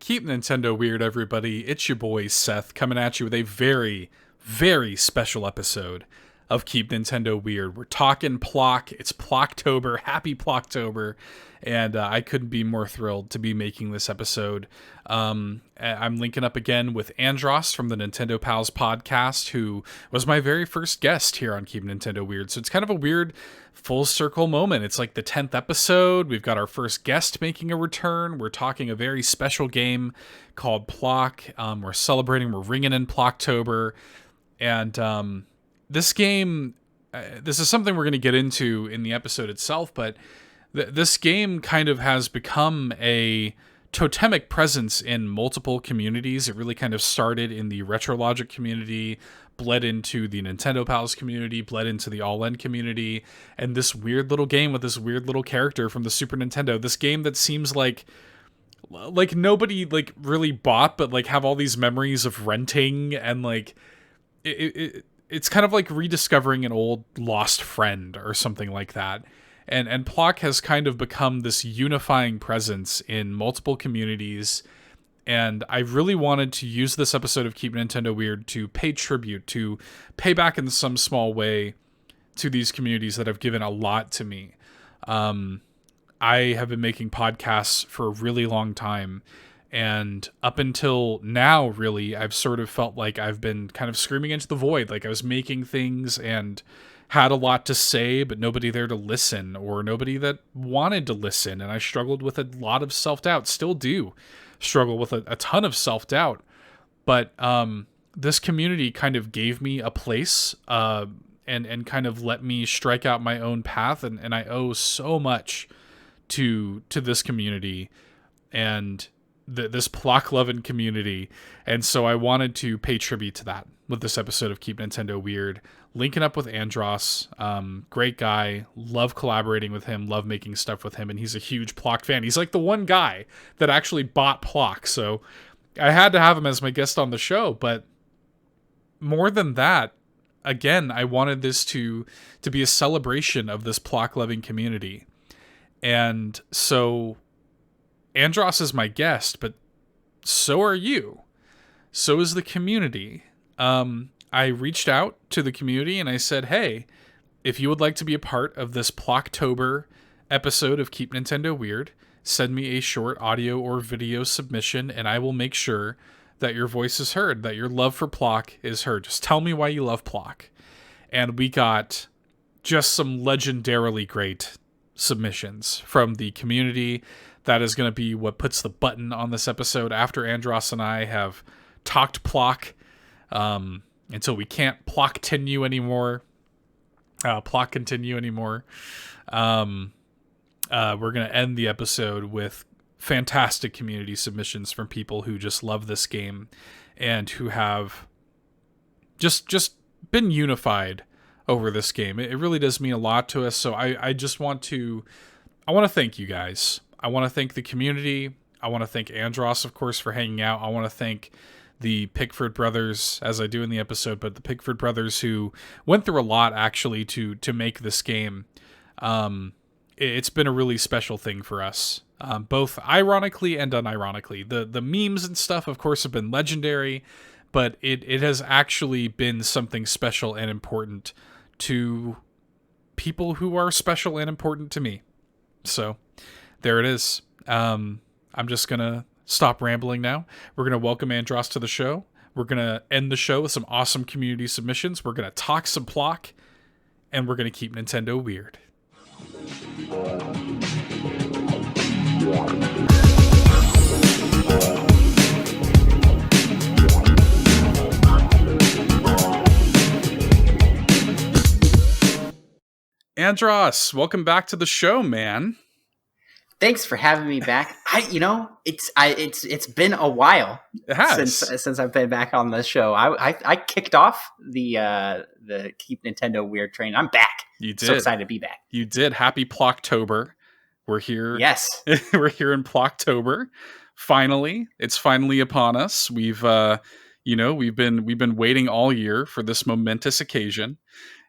Keep Nintendo weird, everybody. It's your boy Seth coming at you with a very, very special episode of Keep Nintendo Weird. We're talking PLOK. It's PLOKtober. Happy PLOKtober. And I couldn't be more thrilled to be making this episode. I'm linking up again with Andross from the Nintendo Pals podcast, who was my very first guest here on Keep Nintendo Weird. So it's kind of a weird full circle moment. It's like the 10th episode. We've got our first guest making a return. We're talking a very special game called PLOK. We're celebrating. We're ringing in PLOKtober. And this game, this is something we're going to get into in the episode itself, but this game kind of has become a totemic presence in multiple communities. It really kind of started in the RetroLogic community, bled into the Nintendo Pals community, bled into the All-In community, and this weird little game with this weird little character from the Super Nintendo. This game that seems like nobody like really bought, but like have all these memories of renting, and like it's kind of like rediscovering an old lost friend or something like that. And PLOK has kind of become this unifying presence in multiple communities. And I really wanted to use this episode of Keep Nintendo Weird to pay tribute, to pay back in some small way to these communities that have given a lot to me. I have been making podcasts for a really long time. And up until now, really, I've sort of felt like I've been kind of screaming into the void. Like I was making things and had a lot to say, but nobody there to listen, or nobody that wanted to listen. And I struggled with a lot of self-doubt, still do struggle with a ton of self-doubt. But this community kind of gave me a place and kind of let me strike out my own path. And I owe so much to this community and this PLOK-lovin community. And so I wanted to pay tribute to that with this episode of Keep Nintendo Weird, linking up with Andross. Great guy, love collaborating with him, love making stuff with him, and he's a huge PLOK fan. He's like the one guy that actually bought PLOK, so I had to have him as my guest on the show. But more than that, again, I wanted this to be a celebration of this PLOK-loving community. And so Andross is my guest, but so are you. So is the community. I reached out to the community and I said, hey, if you would like to be a part of this PLOKtober episode of Keep Nintendo Weird, send me a short audio or video submission and I will make sure that your voice is heard, that your love for PLOK is heard. Just tell me why you love PLOK. And we got just some legendarily great submissions from the community. That is going to be what puts the button on this episode after Andross and I have talked PLOK until we can't continue anymore. We're going to end the episode with fantastic community submissions from people who just love this game and who have just been unified over this game. It really does mean a lot to us. So I want to thank you guys. I want to thank the community. I want to thank Andross, of course, for hanging out. I want to thank the Pickford brothers, as I do in the episode, but the Pickford brothers who went through a lot, actually, to make this game. It's been a really special thing for us, both ironically and unironically. The memes and stuff, of course, have been legendary, but it has actually been something special and important to people who are special and important to me. So there it is. I'm just going to stop rambling now. We're going to welcome Andross to the show. We're going to end the show with some awesome community submissions. We're going to talk some PLOK, and we're going to keep Nintendo weird. Andross, welcome back to the show, man. Thanks for having me back. It's been a while. It has since I've been back on the show. I kicked off the Keep Nintendo Weird train. I'm back. You did. So excited to be back. You did. Happy PLOKtober. We're here. Yes. We're here in PLOKtober. Finally, it's finally upon us. We've been waiting all year for this momentous occasion,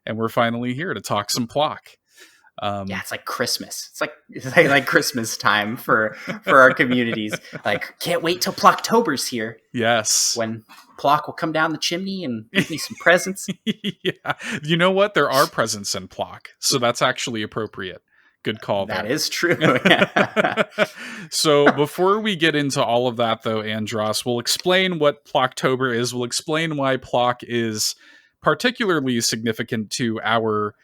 and we're finally here to talk some PLOK. Yeah, it's like Christmas. It's like Christmas time for our communities. Like, can't wait till PLOKtober's here. Yes. When PLOK will come down the chimney and give me some presents. Yeah. You know what? There are presents in PLOK, so that's actually appropriate. Good call there. That is true. So before we get into all of that, though, Andross, we'll explain what PLOKtober is. We'll explain why PLOK is particularly significant to our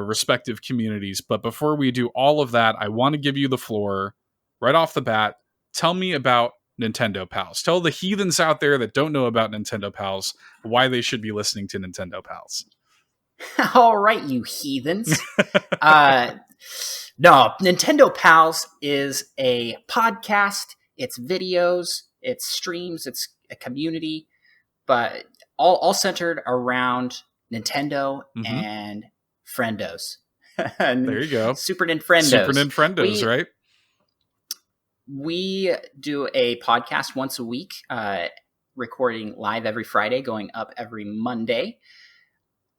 respective communities. But before we do all of that, I want to give you the floor right off the bat. Tell me about Nintendo Pals. Tell the heathens out there that don't know about Nintendo Pals why they should be listening to Nintendo Pals. All right, you heathens. No, Nintendo Pals is a podcast. It's videos, it's streams, it's a community, but all centered around Nintendo and Friendos. There you go. Super Nintfriendos. Super Nintfriendos, right? We do a podcast once a week, recording live every Friday, going up every Monday.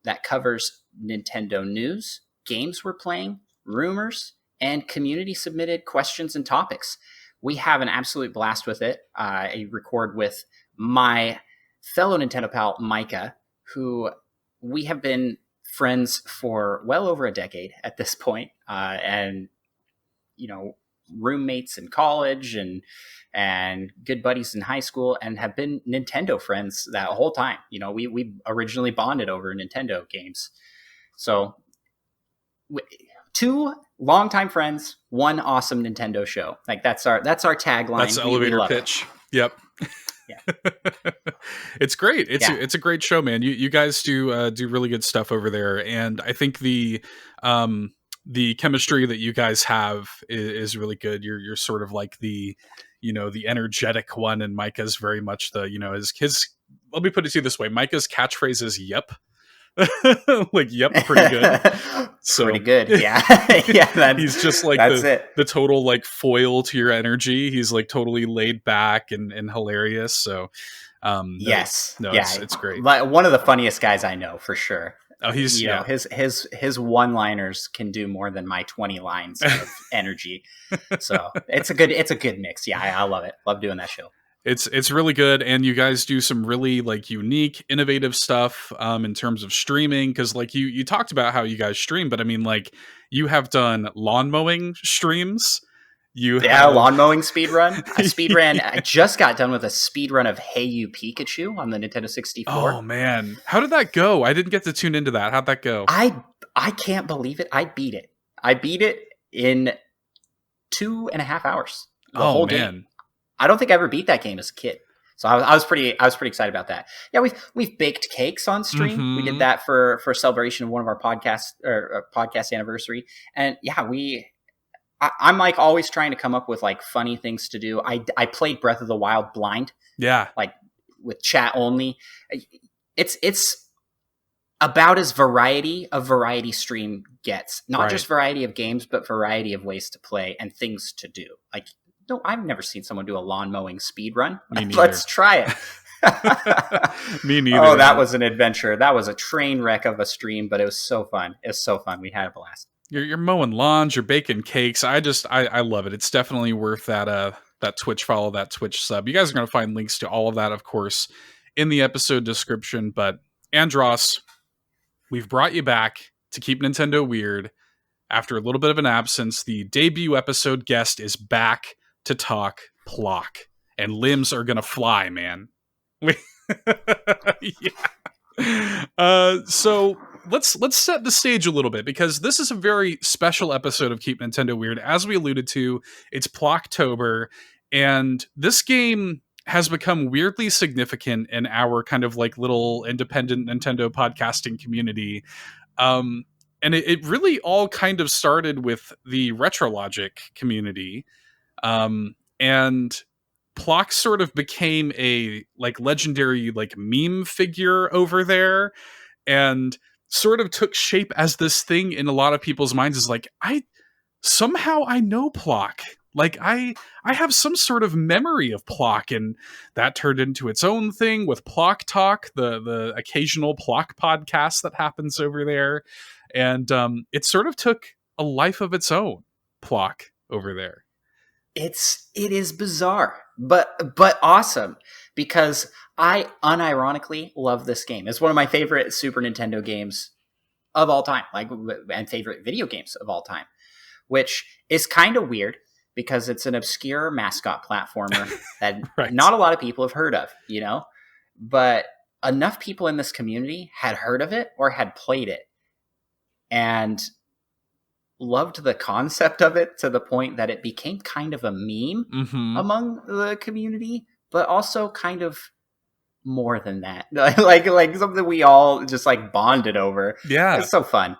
That covers Nintendo news, games we're playing, rumors, and community-submitted questions and topics. We have an absolute blast with it. I record with my fellow Nintendo pal, Micah, who we have been friends for well over a decade at this point, and, you know, roommates in college and good buddies in high school, and have been Nintendo friends that whole time. You know, we originally bonded over Nintendo games. So 2 longtime friends, 1 awesome Nintendo show. Like that's our tagline. That's the elevator pitch. Yep. Yeah. It's great. It's a great show, man. You guys do really good stuff over there, and I think the chemistry that you guys have is really good. You're sort of like the energetic one, and Micah's very much the, his let me put it to you this way. Micah's catchphrase is "yep." Like, yep, pretty good. So pretty good. Yeah. Yeah. He's just like the total like foil to your energy. He's like totally laid back and hilarious. So it's great. One of the funniest guys I know, for sure. Oh, he's his one-liners can do more than my 20 lines of energy. So it's a good mix. Yeah, I love it. Love doing that show. It's really good, and you guys do some really like unique, innovative stuff in terms of streaming. Because like you talked about how you guys stream, but I mean, like, you have done lawn mowing streams. Lawn mowing speed run. I just got done with a speed run of Hey You Pikachu on the Nintendo 64. Oh man, how did that go? I didn't get to tune into that. How'd that go? I can't believe it. I beat it in 2.5 hours. The whole game. I don't think I ever beat that game as a kid, so I was pretty excited about that. Yeah, we've baked cakes on stream. Mm-hmm. We did that for a celebration of one of our podcasts, or podcast anniversary, and yeah, I'm like always trying to come up with like funny things to do. I played Breath of the Wild blind, like with chat only. It's about as variety stream gets, not just variety of games, but variety of ways to play and things to do. Like, no, I've never seen someone do a lawn mowing speed run. Let's try it. Me neither. Oh, that was an adventure. That was a train wreck of a stream, but it was so fun. We had a blast. You're mowing lawns, you're baking cakes. I love it. It's definitely worth that Twitch follow, that Twitch sub. You guys are going to find links to all of that, of course, in the episode description. But Andross, we've brought you back to keep Nintendo weird. After a little bit of an absence, the debut episode guest is back to talk PLOK, and limbs are gonna fly, man. Yeah. So let's set the stage a little bit, because this is a very special episode of Keep Nintendo Weird. As we alluded to, it's PLOKtober, and this game has become weirdly significant in our kind of like little independent Nintendo podcasting community. And it really all kind of started with the RetroLogic community. And PLOK sort of became a like legendary like meme figure over there, and sort of took shape as this thing in a lot of people's minds. Is like, I know PLOK. Like I have some sort of memory of PLOK, and that turned into its own thing with PLOK Talk, the occasional PLOK podcast that happens over there. And it sort of took a life of its own, PLOK over there. It is bizarre, but awesome, because I unironically love this game. It's one of my favorite Super Nintendo games of all time, and favorite video games of all time, which is kind of weird because it's an obscure mascot platformer that right. not a lot of people have heard of, but enough people in this community had heard of it or had played it and loved the concept of it to the point that it became kind of a meme among the community, but also kind of more than that, like something we all just bonded over. Yeah, it's so fun.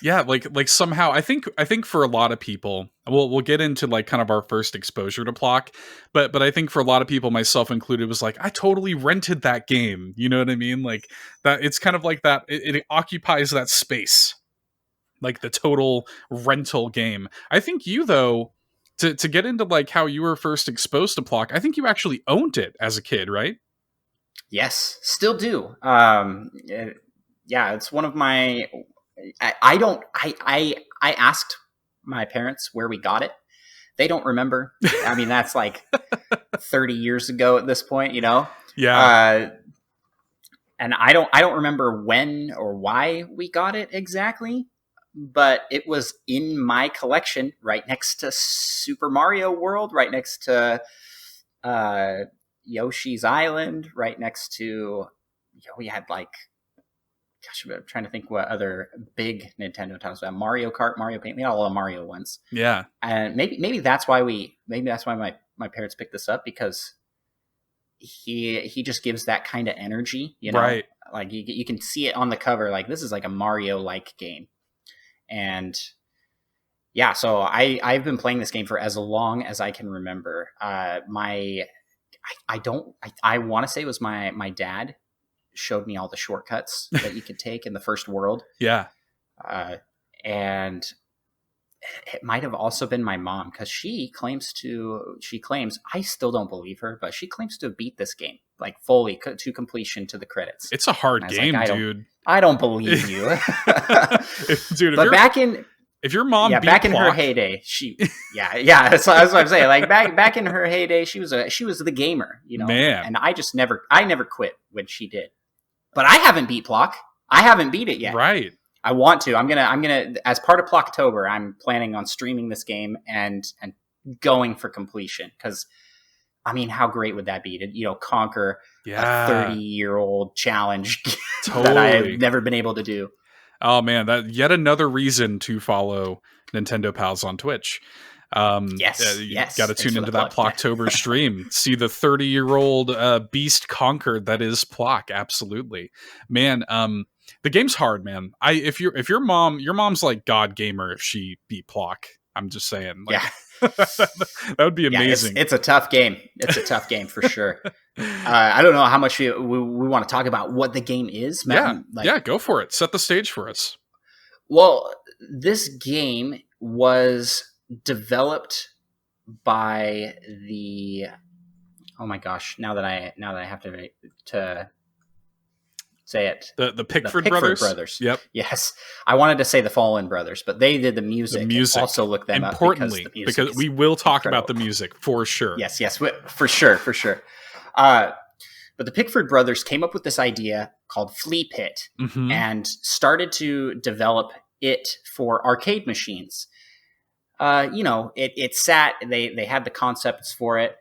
Yeah, like somehow I think for a lot of people, we'll get into kind of our first exposure to PLOK, but I think for a lot of people, myself included, was I totally rented that game. You know what I mean? Like that, it's kind of like that. It occupies that space, like the total rental game. I think you, though, to get into how you were first exposed to PLOK, I think you actually owned it as a kid, right? Yes, still do. Yeah, it's one of my. I asked my parents where we got it. They don't remember. I mean, that's 30 years ago at this point, Yeah. And I don't remember when or why we got it exactly, but it was in my collection right next to Super Mario World, right next to Yoshi's Island, right next to, we had gosh, I'm trying to think what other big Nintendo titles we had. Mario Kart, Mario Paint. We had all the Mario ones. Yeah. And maybe that's why my parents picked this up, because he just gives that kind of energy, Right. Like you can see it on the cover, this is a Mario like game. And yeah, so I've been playing this game for as long as I can remember. I want to say it was my dad showed me all the shortcuts that you could take in the first world. Yeah. And it might have also been my mom, because she claims, I still don't believe her, but she claims to have beat this game fully to completion to the credits. It's a hard game, dude. I don't believe you. Dude, if your mom beat back in PLOK, her heyday, that's what I'm saying. Back in her heyday, she was the gamer, Man. And I never quit when she did. But I haven't beat PLOK. I haven't beat it yet. Right. I want to. I'm gonna as part of PLOKtober, I'm planning on streaming this game and going for completion, because I mean, how great would that be to conquer a 30-year-old challenge that I've never been able to do. Oh man, that yet another reason to follow Nintendo Pals on Twitch. Yes. Got to tune into that PLOKtober stream. See the 30-year-old beast conquered that is PLOK. Absolutely, man. The game's hard, man. If your mom's like God gamer, if she beat PLOK, I'm just saying. That would be amazing. It's a tough game. It's a tough game for sure. I don't know how much we want to talk about what the game is. Matt. Go for it. Set the stage for us. Well, this game was developed by the. Oh my gosh! Now that I have to say it, the Pickford brothers. Yep. Yes, I wanted to say the Fallen brothers, but they did the music. Also look them importantly, up because we will talk about the music for sure. Yes, for sure. But the Pickford brothers came up with this idea called Flea Pit and started to develop it for arcade machines. It sat. They had the concepts for it.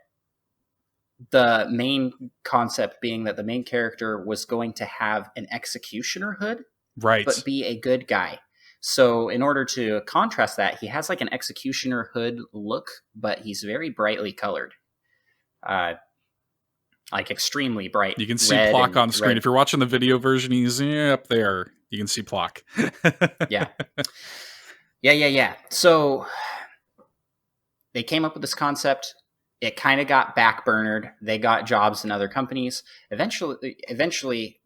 The main concept being that the main character was going to have an executioner hood, right, but be a good guy. So in order to contrast that, he has an executioner hood look, but he's very brightly colored. Extremely bright. You can see PLOK on screen. Red. If you're watching the video version, he's up there. You can see PLOK. Yeah. So they came up with this concept. It kind of got backburnered. They got jobs in other companies. Eventually,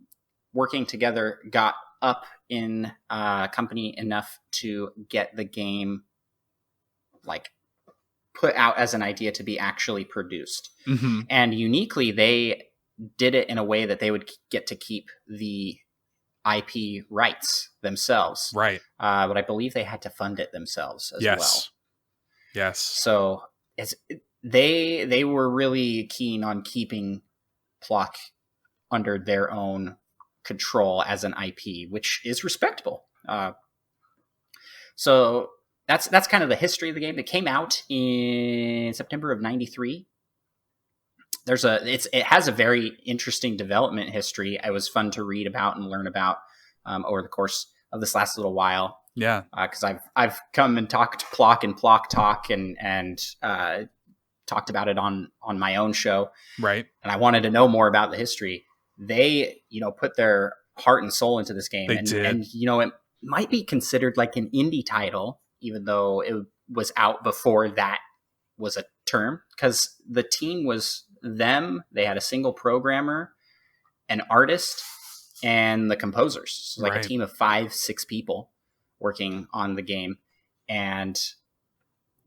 working together got up in company enough to get the game put out as an idea to be actually produced. And uniquely, they did it in a way that they would get to keep the IP rights themselves. Right. But I believe they had to fund it themselves as well. Yes. So they were really keen on keeping PLOK under their own control as an IP, which is respectable. So that's kind of the history of the game. It came out in September of '93. It has a very interesting development history. It was fun to read about and learn about over the course of this last little while. Yeah, because I've come and talked PLOK and PLOK Talk and talked about it on my own show. Right. And I wanted to know more about the history. They, put their heart and soul into this game. They did. And, it might be considered like an indie title, even though it was out before that was a term, because the team was them. They had a single programmer, an artist, and the composers. So like a team of 5-6 people working on the game. And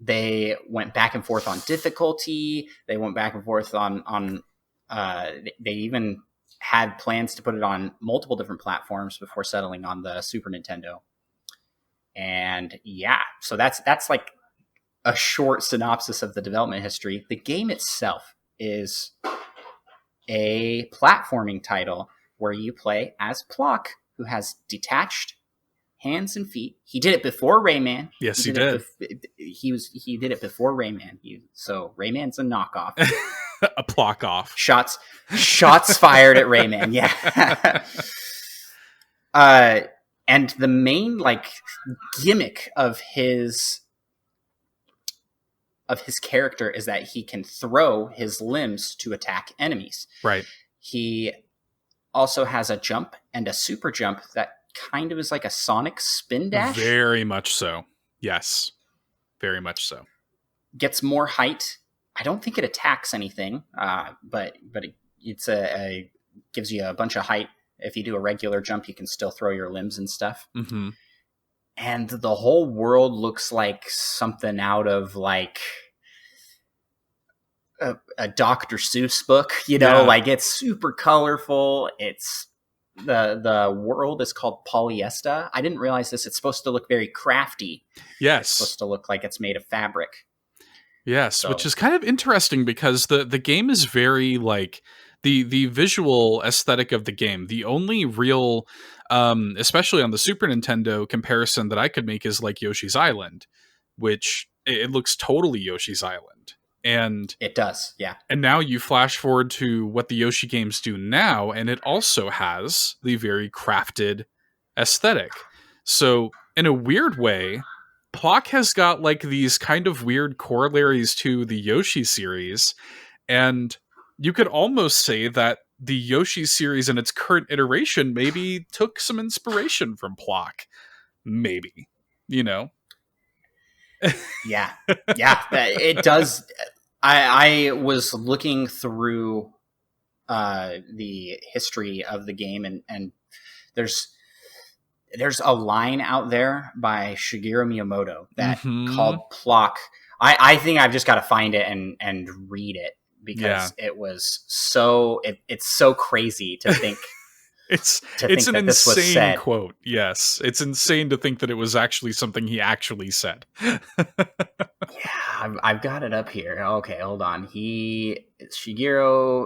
they went back and forth on difficulty. They went back and forth on they even had plans to put it on multiple different platforms before settling on the Super Nintendo. And yeah, so that's like a short synopsis of the development history. The game itself is a platforming title where you play as PLOK, who has detached hands and feet. He did it before Rayman. Yes, he did. He did it before Rayman. So Rayman's a knockoff. A PLOK off. Shots fired at Rayman. Yeah. And the main gimmick of his character is that he can throw his limbs to attack enemies. Right. He also has a jump and a super jump that kind of is like a Sonic spin dash. Very much so. Yes. Very much so. Gets more height. I don't think it attacks anything, but it's gives you a bunch of height. If you do a regular jump, you can still throw your limbs and stuff. Mm-hmm. And the whole world looks like something out of like a Dr. Seuss book, like it's super colorful. It's the world is called polyester. I didn't realize this. It's supposed to look very crafty. Yes. It's supposed to look like it's made of fabric. Yes, which is kind of interesting because the game is very like the visual aesthetic of the game. The only real, especially on the Super Nintendo, comparison that I could make is like Yoshi's Island, which it looks totally Yoshi's Island. And it does, yeah. And now you flash forward to what the Yoshi games do now, and it also has the very crafted aesthetic. So in a weird way, PLOK has got like these kind of weird corollaries to the Yoshi series, and you could almost say that the Yoshi series in its current iteration maybe took some inspiration from PLOK. Maybe, Yeah, it does. I was looking through the history of the game, and there's a line out there by Shigeru Miyamoto that called PLOK. I think I've just got to find it and read it because it was it's so crazy to think. It's an insane quote. Yes, it's insane to think that it was actually something he actually said. Yeah, I've got it up here. Okay, hold on. Shigeru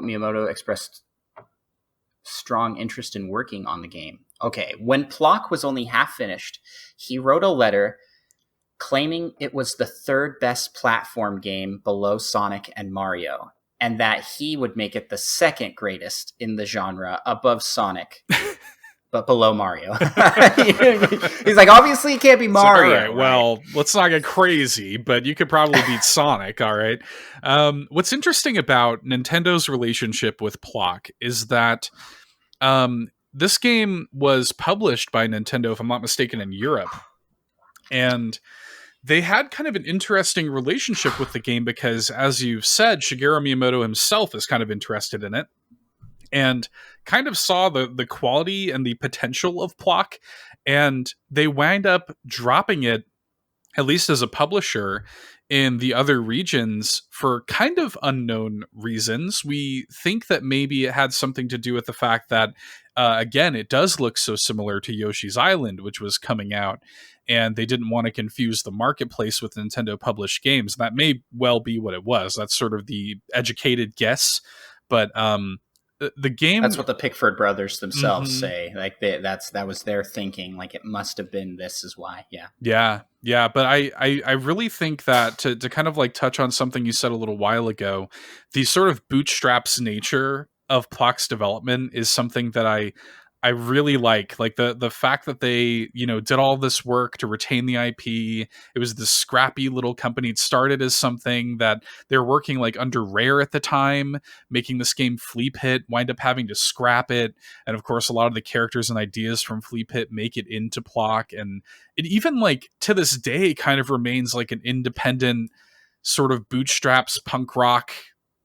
Miyamoto expressed strong interest in working on the game. Okay, when PLOK was only half finished, he wrote a letter claiming it was the third best platform game below Sonic and Mario, and that he would make it the second greatest in the genre above Sonic, but below Mario. He's like, obviously it can't be Mario. Like, all right, well, let's not get crazy, but you could probably beat Sonic, all right? What's interesting about Nintendo's relationship with PLOK is that this game was published by Nintendo, if I'm not mistaken, in Europe. And they had kind of an interesting relationship with the game because, as you've said, Shigeru Miyamoto himself is kind of interested in it and kind of saw the quality and the potential of PLOK, and they wind up dropping it at least as a publisher in the other regions for kind of unknown reasons. We think that maybe it had something to do with the fact that, again, it does look so similar to Yoshi's Island, which was coming out, and they didn't want to confuse the marketplace with Nintendo published games. That may well be what it was. That's sort of the educated guess. But the game, that's what the Pickford brothers themselves mm-hmm. say. Like that was their thinking. Like it must have been, this is why. Yeah, but I really think that to kind of like touch on something you said a little while ago, the sort of bootstraps nature of PLOK's development is something that I really like the fact that they, you know, did all this work to retain the IP. It was this scrappy little company. It started as something that they were working like under Rare at the time, making this game Flea Pit, wind up having to scrap it. And of course, a lot of the characters and ideas from Flea Pit make it into PLOK. And it even like to this day kind of remains like an independent sort of bootstraps punk rock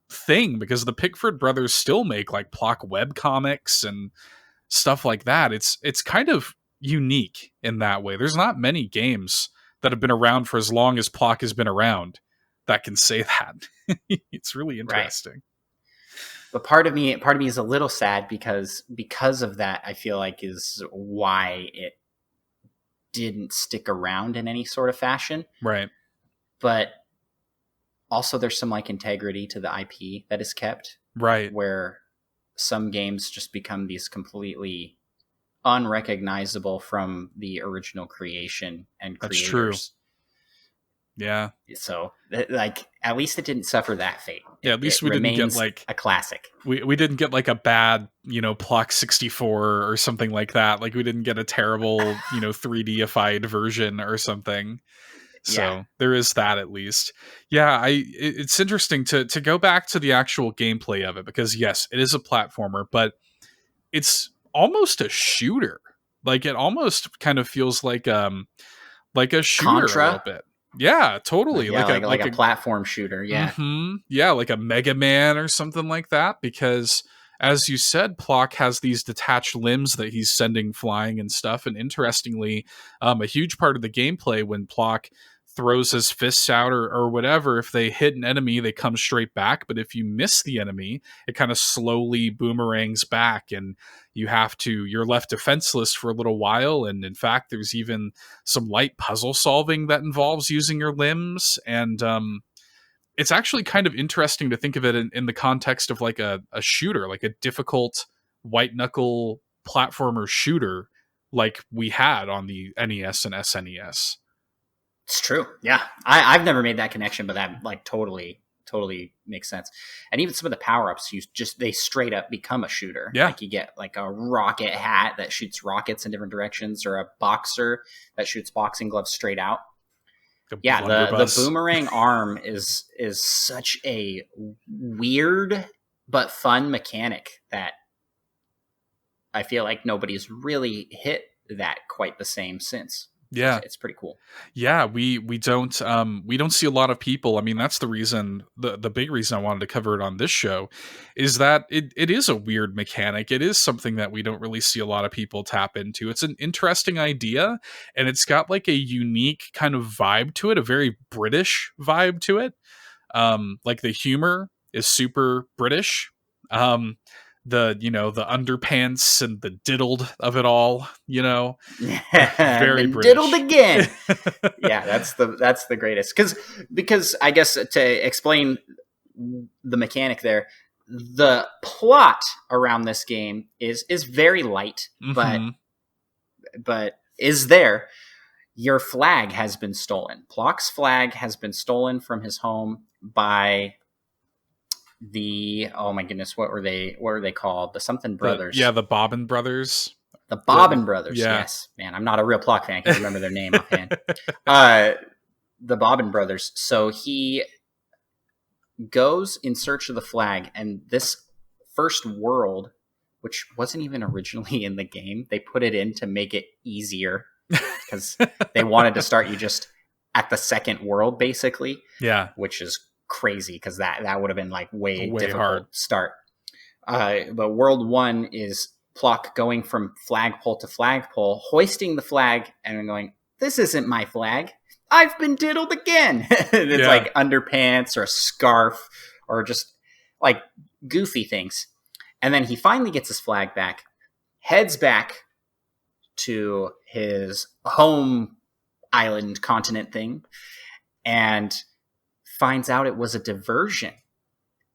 thing, because the Pickford brothers still make like PLOK web comics and stuff like that. It's kind of unique in that way. There's not many games that have been around for as long as PLOK has been around that can say that. It's really interesting. Right. But part of me is a little sad because of that, I feel like is why it didn't stick around in any sort of fashion. Right. But also there's some like integrity to the IP that is kept. Right. Where some games just become these completely unrecognizable from the original creation and creators. That's true. Yeah. So, like, at least it didn't suffer that fate. Yeah, at least we didn't get like a classic. We didn't get like a bad, you know, PLOK 64 or something like that. Like we didn't get a terrible, you know, 3D-ified version or something. So there is that at least. Yeah, it's interesting to go back to the actual gameplay of it, because yes, it is a platformer, but it's almost a shooter. Like it almost kind of feels like a shooter Contra? A little bit. Yeah, totally. Yeah, like a platform shooter. Yeah. Mm-hmm. Yeah, like a Mega Man or something like that, because as you said, PLOK has these detached limbs that he's sending flying and stuff. And interestingly, a huge part of the gameplay when PLOK throws his fists out or whatever, if they hit an enemy, they come straight back. But if you miss the enemy, it kind of slowly boomerangs back, and you're left defenseless for a little while. And in fact, there's even some light puzzle solving that involves using your limbs. And it's actually kind of interesting to think of it in the context of like a shooter, like a difficult white knuckle platformer shooter like we had on the NES and SNES. It's true. Yeah. I've never made that connection, but that like totally makes sense. And even some of the power-ups, they straight up become a shooter. Yeah. Like you get like a rocket hat that shoots rockets in different directions, or a boxer that shoots boxing gloves straight out. Yeah, the boomerang arm is such a weird but fun mechanic that I feel like nobody's really hit that quite the same since. Yeah, it's pretty cool. Yeah, we don't see a lot of people. I mean, that's the reason, the big reason I wanted to cover it on this show is that it is a weird mechanic. It is something that we don't really see a lot of people tap into. It's an interesting idea, and it's got like a unique kind of vibe to it, a very British vibe to it. Like the humor is super British. The underpants and the diddled of it all, very British. Diddled again. Yeah, that's the greatest. Because I guess to explain the mechanic there, the plot around this game is very light, mm-hmm. but is there. Your flag has been stolen. PLOK's flag has been stolen from his home by oh my goodness, what were they called? The something brothers. The Bobbin brothers. The Bobbin brothers. Yeah. Yes, man, I'm not a real PLOK fan. I can't remember their name offhand. The Bobbin brothers. So he goes in search of the flag, and this first world, which wasn't even originally in the game, they put it in to make it easier because they wanted to start you just at the second world, basically. Yeah, which is crazy because that would have been like way difficult hard start. But world 1 is PLOK going from flagpole to flagpole, hoisting the flag and going, "This isn't my flag. I've been diddled again. It's like underpants or a scarf or just like goofy things. And then he finally gets his flag back, heads back to his home island continent thing, and finds out it was a diversion.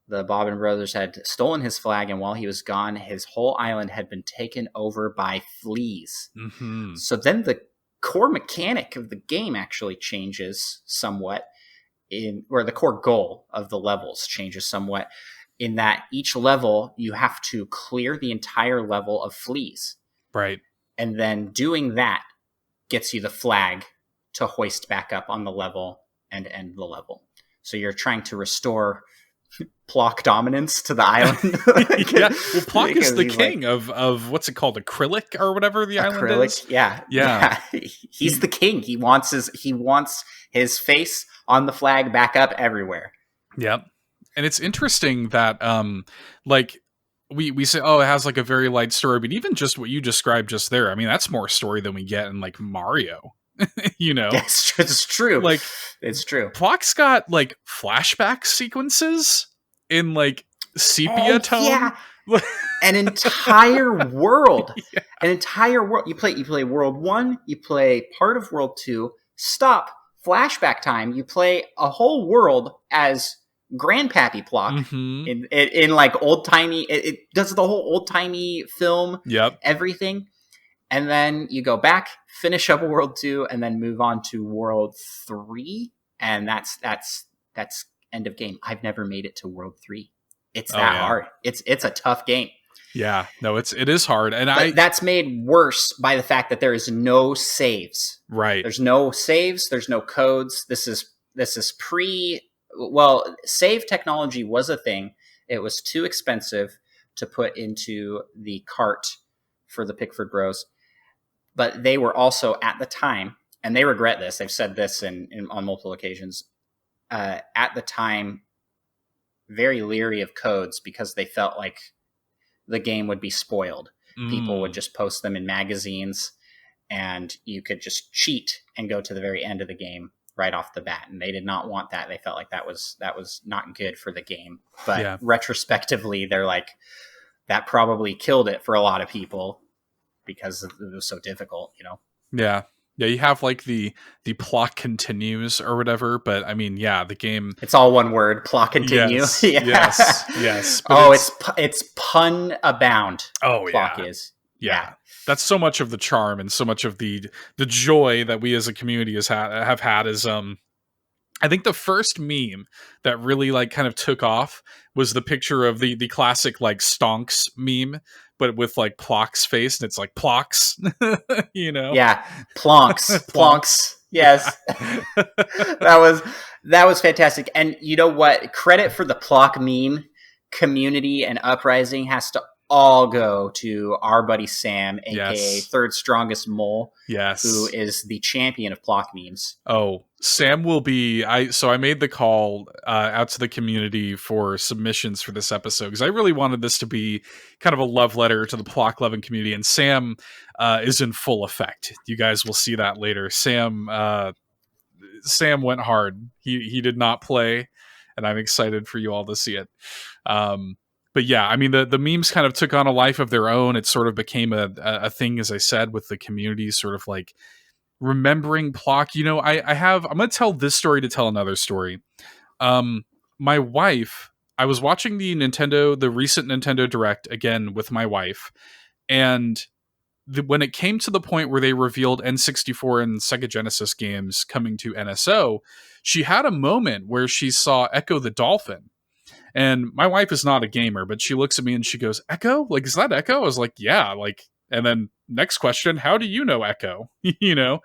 The Bobbin brothers had stolen his flag, and while he was gone, his whole island had been taken over by fleas. Mm-hmm. So then the core mechanic of the game actually changes somewhat, or the core goal of the levels changes somewhat, in that each level you have to clear the entire level of fleas. Right. And then doing that gets you the flag to hoist back up on the level and end the level. So you're trying to restore PLOK dominance to the island. Yeah, well, PLOK is the king of what's it called, acrylic or whatever the island is. Yeah. He's the king. He wants his face on the flag back up everywhere. Yep. And it's interesting that like we say, oh, it has like a very light story, but even just what you described just there, I mean, that's more story than we get in like Mario. You know, it's true. Like, it's true. PLOK's got like flashback sequences in like sepia tone. Yeah, an entire world. Yeah. An entire world. You play World 1. You play part of World 2. Stop. Flashback time. You play a whole world as Grandpappy PLOK in like old timey. It does the whole old timey film. Yep. Everything. And then you go back, finish up World 2, and then move on to World 3, and that's end of game. I've never made it to World 3. It's that hard. It's a tough game. Yeah, no, it is hard, and that's made worse by the fact that there is no saves. Right. There's no saves. There's no codes. This is well, save technology was a thing. It was too expensive to put into the cart for the Pickford Bros. But they were also, at the time, and they regret this, they've said this on multiple occasions, at the time, very leery of codes because they felt like the game would be spoiled. People would just post them in magazines, and you could just cheat and go to the very end of the game right off the bat. And they did not want that. They felt like that was not good for the game. But retrospectively, they're like, that probably killed it for a lot of people, because it was so difficult, you know? Yeah. Yeah, you have like the PLOK continues or whatever, but I mean, yeah, the game... It's all one word, PLOK continue. Yes, yes. It's pun abound. Oh, PLOK is. Yeah. That's so much of the charm and so much of the joy that we as a community have had is... I think the first meme that really like kind of took off was the picture of the classic like stonks meme, but with like PLOK's face, and it's like PLOKs, you know? Yeah, plonks. Yes, that was fantastic. And you know what? Credit for the PLOK meme community and uprising has to all go to our buddy Sam, aka ThirdStrongestMole, who is the champion of PLOK memes. Oh, Sam will be. I made the call out to the community for submissions for this episode because I really wanted this to be kind of a love letter to the PLOK-lovin community, and Sam is in full effect. You guys will see that later. Sam went hard. He did not play, and I'm excited for you all to see it. But yeah, I mean, the memes kind of took on a life of their own. It sort of became a thing, as I said, with the community sort of like remembering PLOK. You know, I'm going to tell this story to tell another story. My wife, I was watching the recent Nintendo Direct again with my wife. And when it came to the point where they revealed N64 and Sega Genesis games coming to NSO, she had a moment where she saw Echo the Dolphin. And my wife is not a gamer, but she looks at me and she goes, Echo? Like, is that Echo? I was like, yeah. Like, and then next question, how do you know Echo? You know?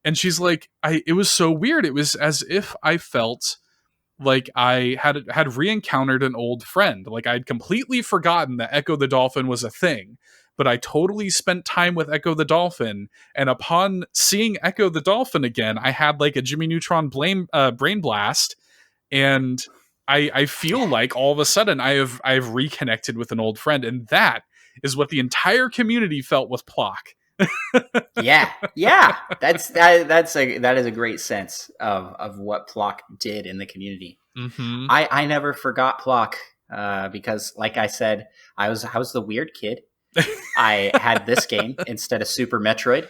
And she's like, it was so weird. It was as if I felt like I had re-encountered an old friend. Like I'd completely forgotten that Echo the Dolphin was a thing, but I totally spent time with Echo the Dolphin. And upon seeing Echo the Dolphin again, I had like a Jimmy Neutron brain blast, and I feel like all of a sudden I've reconnected with an old friend, and that is what the entire community felt with PLOK. Yeah, that is a great sense of what PLOK did in the community. Mm-hmm. I never forgot PLOK because, like I said, I was the weird kid. I had this game instead of Super Metroid.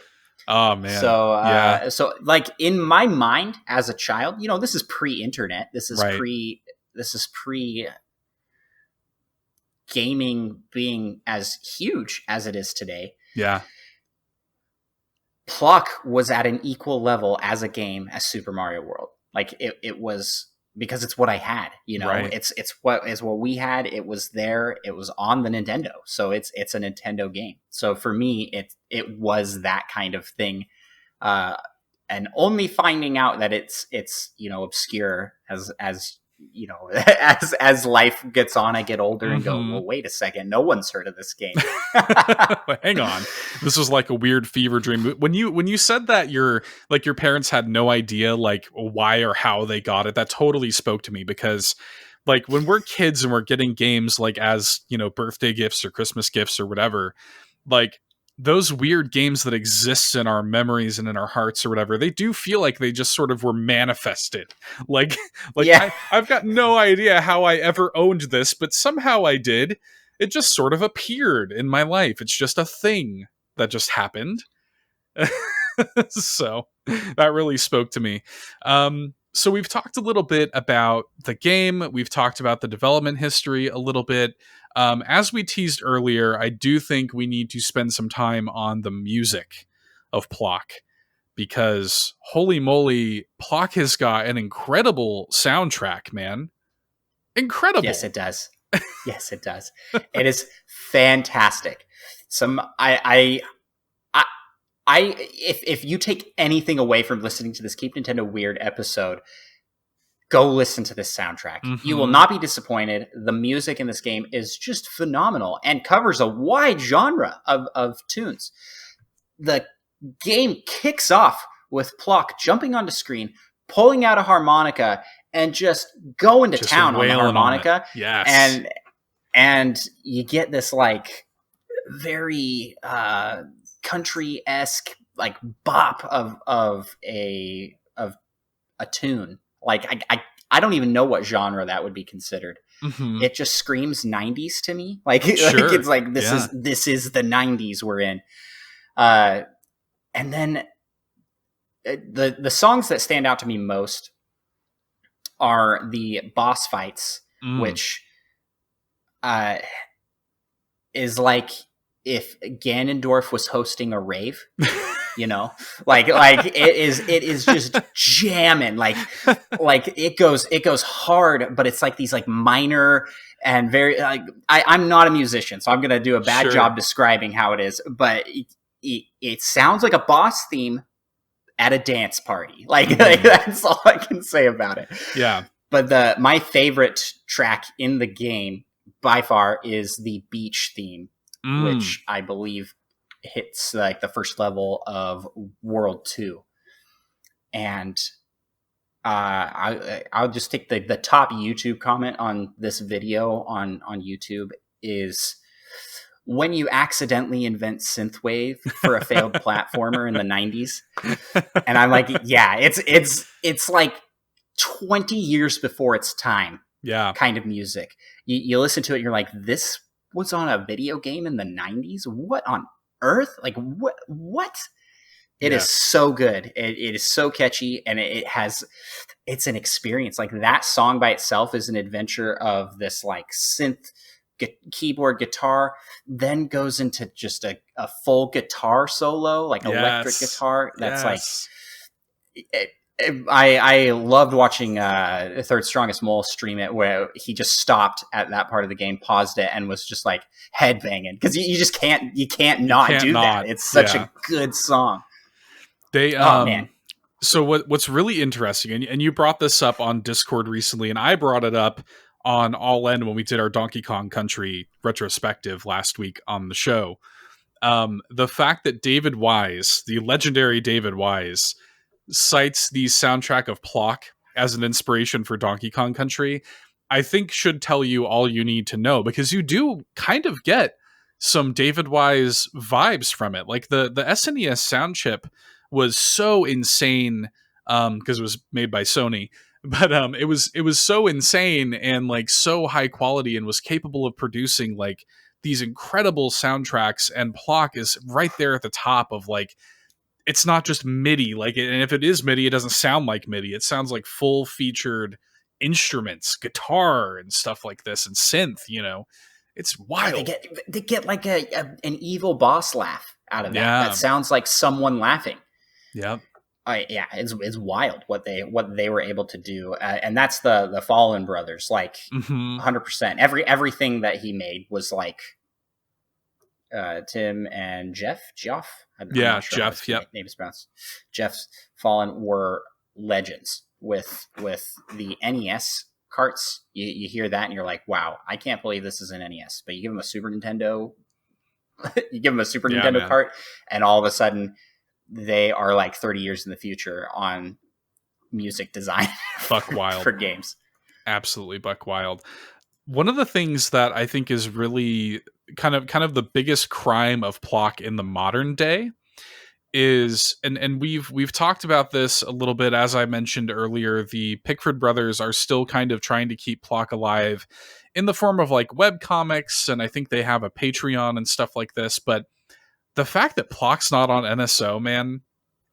Oh man, so like in my mind as a child, this is pre-internet. This is right. pre gaming being as huge as it is today. Yeah. PLOK was at an equal level as a game as Super Mario World. Like it was, because it's what I had, Right. It's what we had. It was there. It was on the Nintendo. So it's a Nintendo game. So for me, it was that kind of thing. And only finding out that it's obscure as as life gets on, I get older and go, well, wait a second, no one's heard of this game. Hang on, this was like a weird fever dream. When you said that your parents had no idea like why or how they got it, that totally spoke to me, because like when we're kids and we're getting games like as birthday gifts or Christmas gifts or whatever, like those weird games that exist in our memories and in our hearts or whatever, they do feel like they just sort of were manifested. Like Yeah. I've got no idea how I ever owned this, but somehow I did. It just sort of appeared in my life. It's just a thing that just happened. So that really spoke to me. So we've talked a little bit about the game. We've talked about the development history a little bit. As we teased earlier, I do think we need to spend some time on the music of PLOK, because holy moly, PLOK has got an incredible soundtrack, man. Incredible. Yes, it does. Yes, it does. It is fantastic. If you take anything away from listening to this Keep Nintendo Weird episode, go listen to this soundtrack. You will not be disappointed. The music in this game is just phenomenal and covers a wide genre of tunes. The game kicks off with PLOK jumping onto screen, pulling out a harmonica, and just going to town on the harmonica. Yes. And you get this like very country-esque like bop of a tune. Like I don't even know what genre that would be considered. It just screams 90s to me. Like, sure. Like it's like this is the 90s we're in. And then the songs that stand out to me most are the boss fights, which is like if Ganondorf was hosting a rave. Like it is just jamming, like it goes hard, but it's like these like minor and very like I'm not a musician, so I'm gonna do a bad job describing how it is, but it sounds like a boss theme at a dance party. Like that's all I can say about it. Yeah. But my favorite track in the game by far is the beach theme, which I believe hits like the first level of World 2. And I'll just take the top YouTube comment on this video on YouTube is, when you accidentally invent synthwave for a failed platformer in the 90s. And I'm like, yeah, it's like 20 years before its time. Yeah. Kind of music. You listen to it and you're like, this was on a video game in the 90s? What on earth? Like what? It is so good. It is so catchy, and it's an experience. Like that song by itself is an adventure of this like synth keyboard guitar, then goes into just a full guitar solo, like electric guitar. That's like I loved watching ThirdStrongestMole stream it, where he just stopped at that part of the game, paused it, and was just like headbanging, because you just can't do that. It's such a good song. Man. So what's really interesting, and you brought this up on Discord recently, and I brought it up on All In when we did our Donkey Kong Country retrospective last week on the show. The fact that David Wise, the legendary David Wise, cites the soundtrack of PLOK as an inspiration for Donkey Kong Country, I think should tell you all you need to know, because you do kind of get some David Wise vibes from it. Like the SNES sound chip was so insane because it was made by Sony, but it was so insane and like so high quality and was capable of producing like these incredible soundtracks. And PLOK is right there at the top of like, it's not just MIDI, like, and if it is MIDI, it doesn't sound like MIDI. It sounds like full featured instruments, guitar and stuff like this, and synth. You know, it's wild. They get like an evil boss laugh out of that. That sounds like someone laughing. Yeah. Yeah, it's wild what they were able to do, and that's the Fallen brothers. Like 100%. Everything that he made was like Tim and Geoff. I'm not sure Geoff. Yep. Name is pronounced. Geoff's Fallen were legends with the NES carts. You hear that and you're like, wow, I can't believe this is an NES. But you give them a Super Nintendo, Nintendo cart, and all of a sudden they are like 30 years in the future on music design. Buck wild for games. Absolutely buck wild. One of the things that I think is really kind of the biggest crime of PLOK in the modern day is, and we've talked about this a little bit, as I mentioned earlier, the Pickford brothers are still kind of trying to keep PLOK alive in the form of like web comics, and I think they have a Patreon and stuff like this, but the fact that PLOK's not on NSO, man,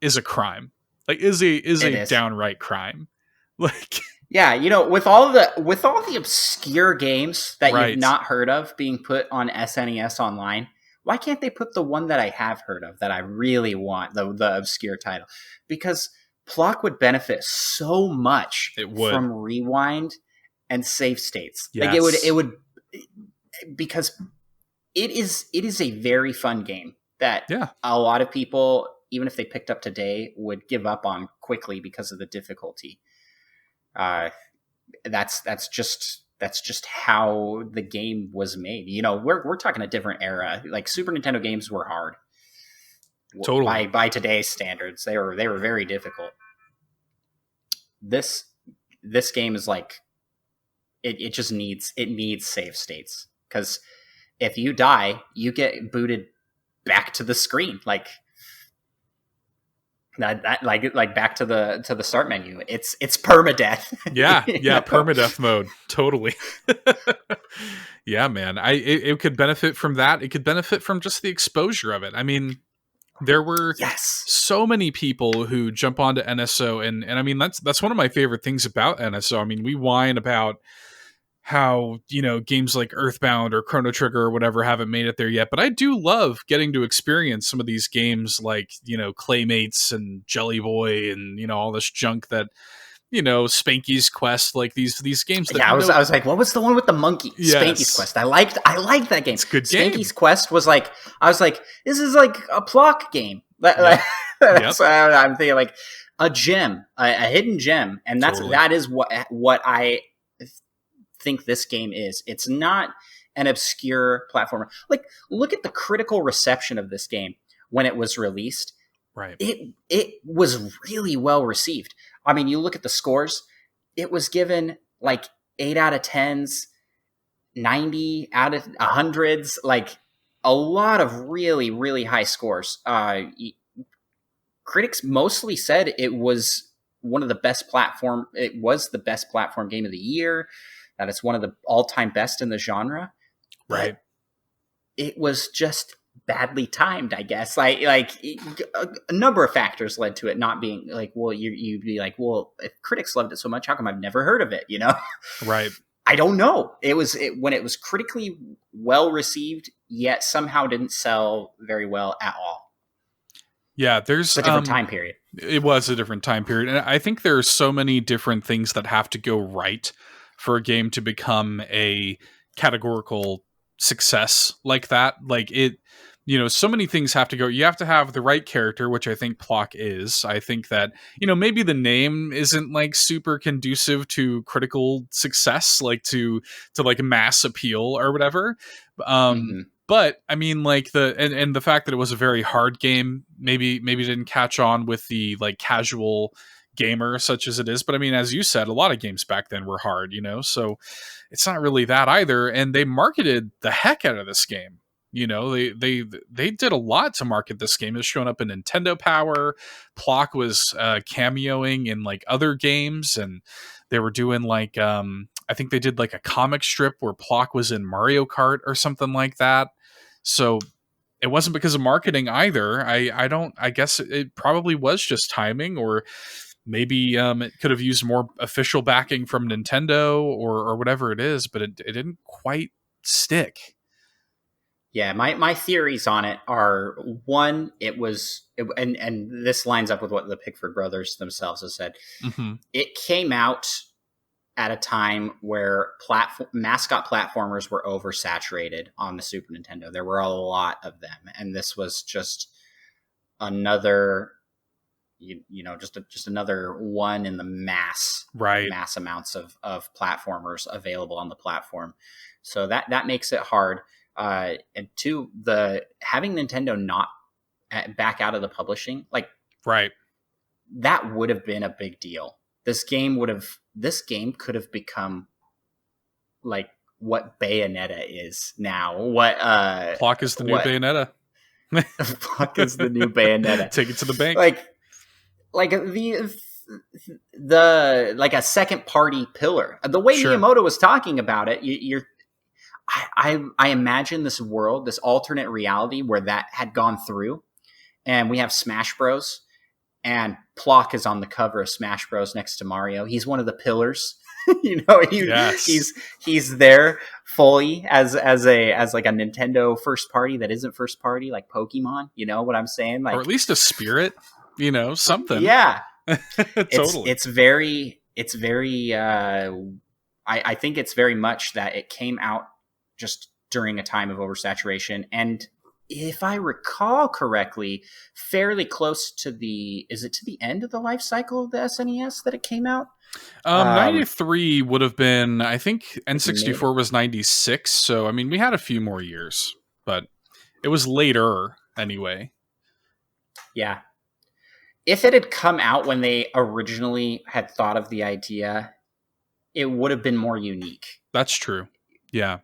is a crime. Like is a downright crime. Like, yeah, you know, with all the obscure games that you've not heard of being put on SNES Online, why can't they put the one that I have heard of that I really want, the obscure title? Because PLOK would benefit so much from rewind and save states. Yes. Like it would because it is a very fun game that a lot of people, even if they picked up today, would give up on quickly because of the difficulty. That's just how the game was made. You know, we're talking a different era. Like Super Nintendo games were hard. Totally. By today's standards, they were very difficult. This game is like it just needs save states, because if you die, you get booted back to the screen, like back to the start menu. It's permadeath. yeah permadeath mode, totally. Yeah, man, it could benefit from that. It could benefit from just the exposure of it. I mean, there were so many people who jump onto NSO, and I mean that's one of my favorite things about NSO. I mean, we whine about how, you know, games like Earthbound or Chrono Trigger or whatever haven't made it there yet, but I do love getting to experience some of these games like, you know, Claymates and Jelly Boy and, you know, all this junk that, you know, Spanky's Quest, like these games that I was like, what was the one with the monkey? Yes. Spanky's Quest. I liked that game. It's a good game. Spanky's Quest was like, I was like, this is like a PLOK game. That's I'm thinking, like a gem, a hidden gem, and that is what I think this game is. It's not an obscure platformer. Like, look at the critical reception of this game when it was released. Right. It was really well received. I mean, you look at the scores, it was given like 8 out of 10s, 90 out of 100s, like a lot of really, really high scores. Critics mostly said it was the best platform game of the year, that it's one of the all-time best in the genre. Right. It was just badly timed, I guess. Like a number of factors led to it not being like, well, you'd be like, well, if critics loved it so much, how come I've never heard of it? You know? Right. I don't know. When it was critically well received, yet somehow didn't sell very well at all. Yeah, there's a different time period. It was a different time period. And I think there are so many different things that have to go right for a game to become a categorical success like that. Like it, you know, so many things have to go. You have to have the right character, which I think PLOK is. I think that, you know, maybe the name isn't like super conducive to critical success, like to like mass appeal or whatever. But I mean, like the fact that it was a very hard game, maybe didn't catch on with the like casual gamer such as it is. But I mean, as you said, a lot of games back then were hard, you know, so it's not really that either. And they marketed the heck out of this game. You know, they did a lot to market this game. It's showing up in Nintendo Power. PLOK was cameoing in like other games, and they were doing like I think they did like a comic strip where PLOK was in Mario Kart or something like that. So it wasn't because of marketing either. I guess it probably was just timing, or maybe it could have used more official backing from Nintendo or whatever it is, but it didn't quite stick. Yeah, my theories on it are, one, and this lines up with what the Pickford brothers themselves have said. Mm-hmm. It came out at a time where mascot platformers were oversaturated on the Super Nintendo. There were a lot of them, and this was just another, just another one in the mass amounts of platformers available on the platform. So that makes it hard. And two, having Nintendo not back out of the publishing, like, that would have been a big deal. This game could have become like what Bayonetta is now. What PLOK is the new Bayonetta. PLOK is the new Bayonetta. Take it to the bank. Like the like a second party pillar. The way Miyamoto was talking about it, I imagine this world, this alternate reality where that had gone through, and we have Smash Bros. And PLOK is on the cover of Smash Bros. Next to Mario. He's one of the pillars. He's there fully as like a Nintendo first party that isn't first party, like Pokemon. You know what I'm saying? Like, or at least a spirit. Something. Yeah, totally. It's very. I think it's very much that it came out just during a time of oversaturation, and if I recall correctly, fairly close to the end of the life cycle of the SNES that it came out? 93 would have been, I think N64 was 96, so I mean we had a few more years, but it was later anyway. Yeah. If it had come out when they originally had thought of the idea, it would have been more unique. That's true. Yeah.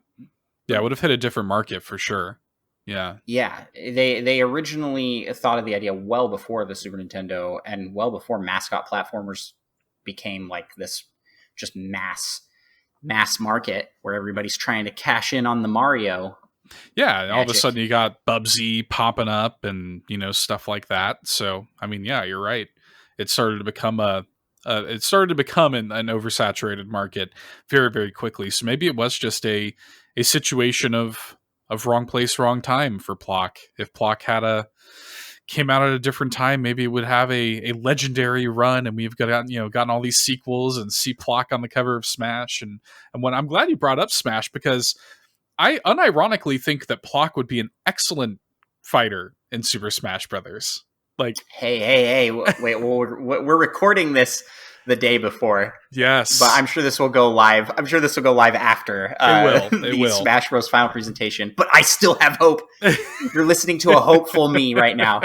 Yeah, it would have hit a different market for sure. Yeah. Yeah. They originally thought of the idea well before the Super Nintendo and well before mascot platformers became like this just mass market where everybody's trying to cash in on the Mario. Yeah, all of a sudden you got Bubsy popping up and, stuff like that. So, I mean, yeah, you're right. It started to become an oversaturated market very, very quickly. So maybe it was just a situation of wrong place, wrong time for PLOK. If PLOK came out at a different time, maybe it would have a legendary run, and we've gotten all these sequels and see PLOK on the cover of Smash. And when I'm glad you brought up Smash, because I unironically think that PLOK would be an excellent fighter in Super Smash Brothers. Like, hey, wait, we're recording this the day before. Yes, but I'm sure this will go live. I'm sure this will go live after it will. Smash Bros. Final presentation. But I still have hope. You're listening to a hopeful me right now.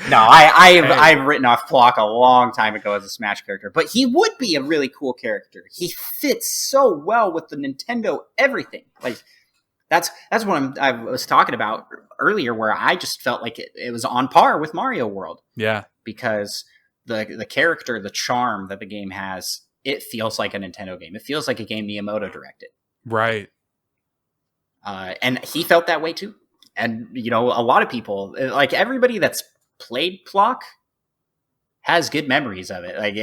No, I've written off PLOK a long time ago as a Smash character, but he would be a really cool character. He fits so well with the Nintendo everything. Like, that's what I was talking about earlier, where I just felt like it was on par with Mario World. Yeah, because the character, the charm that the game has, it feels like a Nintendo game. It feels like a game Miyamoto directed. Right. And he felt that way too. And, a lot of people, like everybody that's played PLOK has good memories of it. Like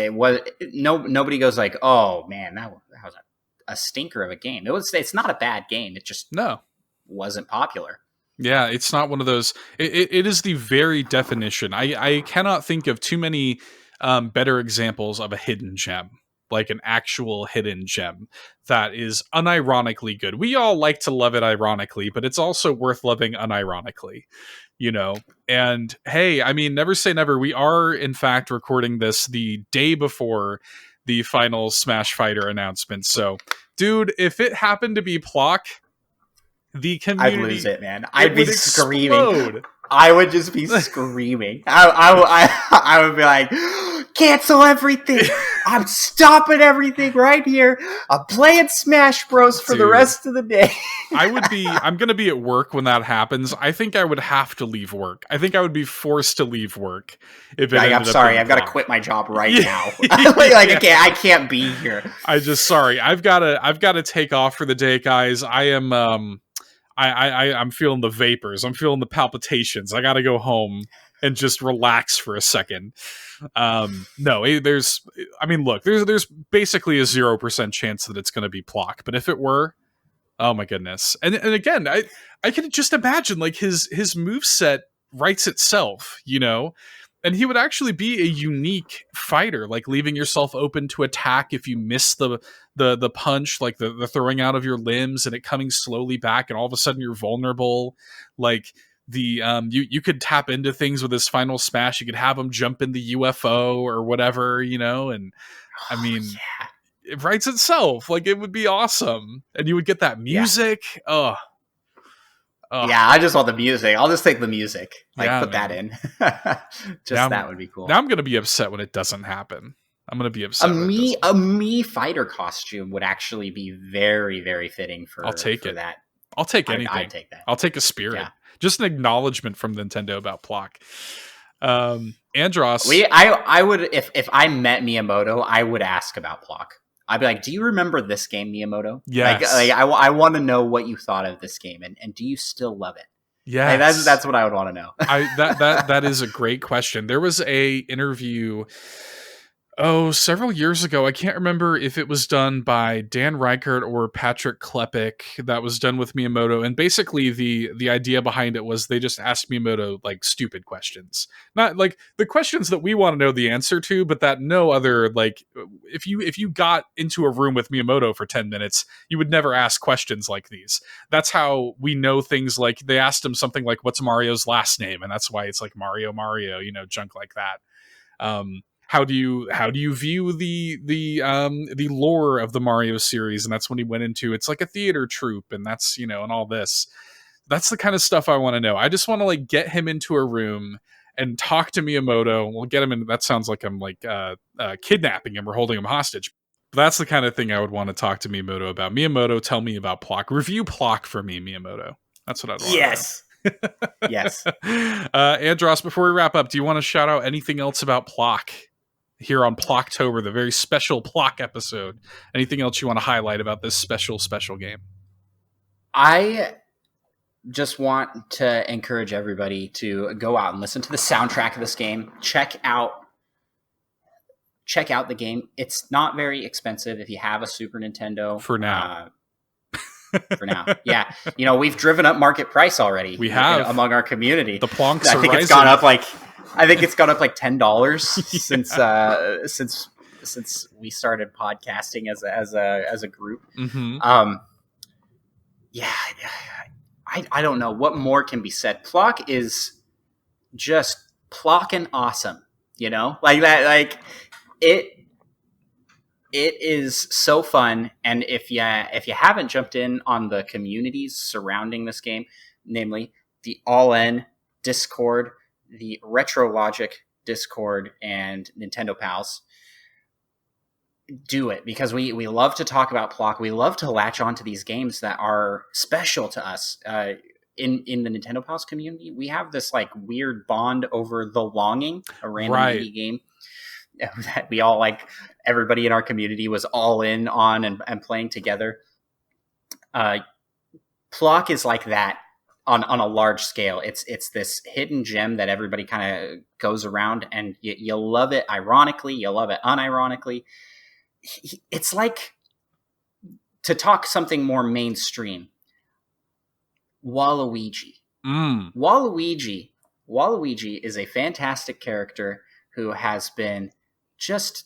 nobody goes like, oh man, that was a stinker of a game. It's not a bad game. It just wasn't popular. Yeah, it's not one of those. It is the very definition. I cannot think of too many better examples of a hidden gem, like an actual hidden gem that is unironically good. We all like to love it ironically, but it's also worth loving unironically, And hey, I mean, never say never. We are, in fact, recording this the day before the final Smash Fighter announcement. So, dude, if it happened to be PLOK, the community, I'd lose it, man. I'd be screaming. Explode. I would just be screaming. I would be like, cancel everything. I'm stopping everything right here. I'm playing Smash Bros for the rest of the day. I'm going to be at work when that happens. I think I would have to leave work. I think I would be forced to leave work if it I'm sorry. I've got to quit my job right now. I can't be here. I've got to take off for the day, guys. I am, I'm feeling the vapors. I'm feeling the palpitations. I got to go home and just relax for a second. No, there's basically a 0% chance that it's going to be PLOK, but if it were, oh my goodness. And again, I can just imagine like his moveset writes itself, you know, and he would actually be a unique fighter, like leaving yourself open to attack if you miss the punch, like the throwing out of your limbs and it coming slowly back, and all of a sudden you're vulnerable. Like you could tap into things with his final smash. You could have him jump in the UFO or whatever, you know, and I mean, it writes itself. Like, it would be awesome, and you would get that music. Yeah. Yeah, I just want the music. I'll just take the music. Put that in. That would be cool. Now I'm gonna be upset when it doesn't happen. I'm gonna be upset. A me fighter costume would actually be very, very fitting for. I'll take it. That I'll take anything. I'd take that. I'll take a spirit. Yeah. Just an acknowledgement from Nintendo about PLOK. Andross. I would if I met Miyamoto, I would ask about PLOK. I'd be like, do you remember this game, Miyamoto? Yes. I want to know what you thought of this game, and do you still love it? Yeah, that's what I would want to know. That is a great question. There was a interview several years ago. I can't remember if it was done by Dan Reichert or Patrick Klepek that was done with Miyamoto. And basically the idea behind it was they just asked Miyamoto like stupid questions. Not like the questions that we want to know the answer to, but that no other, like if you got into a room with Miyamoto for 10 minutes, you would never ask questions like these. That's how we know things. Like they asked him something like, what's Mario's last name? And that's why it's like Mario, you know, junk like that. How do you view the lore of the Mario series? And that's when he went into, it's like a theater troupe, and that's, you know, and all this. That's the kind of stuff I want to know. I just want to like get him into a room and talk to Miyamoto. We'll get him in. That sounds like I'm like kidnapping him or holding him hostage. But that's the kind of thing I would want to talk to Miyamoto about. Miyamoto, tell me about PLOK. Review PLOK for me, Miyamoto. That's what I'd want. Yes. Yes. Andross, before we wrap up, do you want to shout out anything else about PLOK? Here on PLOKtober, the very special PLOK episode. Anything else you want to highlight about this special game? I just want to encourage everybody to go out and listen to the soundtrack of this game. Check out the game. It's not very expensive if you have a Super Nintendo. For now. Yeah. You know, we've driven up market price already. We have. Among our community. The plonks I think are it's gone up like $10 since we started podcasting as a group. Mm-hmm. I don't know what more can be said. PLOK is just plocking awesome, you know, like that. Like it is so fun. And if you haven't jumped in on the communities surrounding this game, namely the All In Discord, the RetroLogic Discord, and Nintendo Pals, do it, because we love to talk about PLOK. We love to latch onto these games that are special to us. In the Nintendo Pals community, we have this like weird bond over The Longing, a random indie game that we all like. Everybody in our community was all in on and playing together. PLOK is like that. On a large scale, it's this hidden gem that everybody kind of goes around, and you love it ironically, you love it unironically. It's like, to talk something more mainstream, Waluigi. Waluigi is a fantastic character who has been just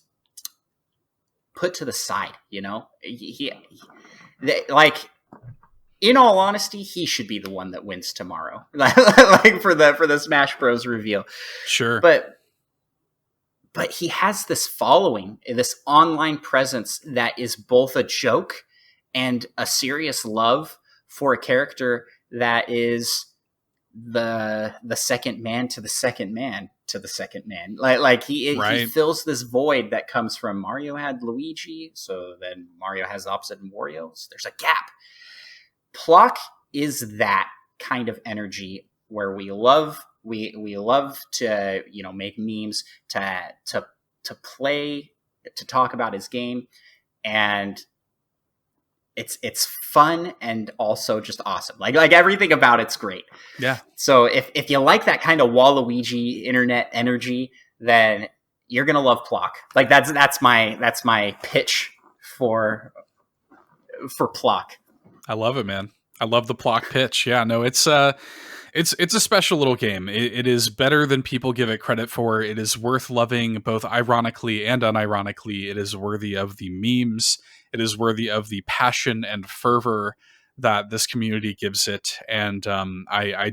put to the side. You know, in all honesty, he should be the one that wins tomorrow, like for the Smash Bros. Reveal. Sure, but he has this following, this online presence that is both a joke and a serious love for a character that is the second man to the second man to the second man. Like he Right. fills this void that comes from Mario had Luigi, so then Mario has the opposite in Wario. So there's a gap. PLOK is that kind of energy where we love to, you know, make memes, to play, to talk about his game, and it's fun and also just awesome. Like everything about it's great. Yeah. So if you like that kind of Waluigi internet energy, then you're gonna love PLOK. Like that's my pitch for PLOK. I love it, man. I love the PLOK pitch. Yeah, no, it's a special little game. It is better than people give it credit for. It is worth loving, both ironically and unironically. It is worthy of the memes. It is worthy of the passion and fervor that this community gives it. And I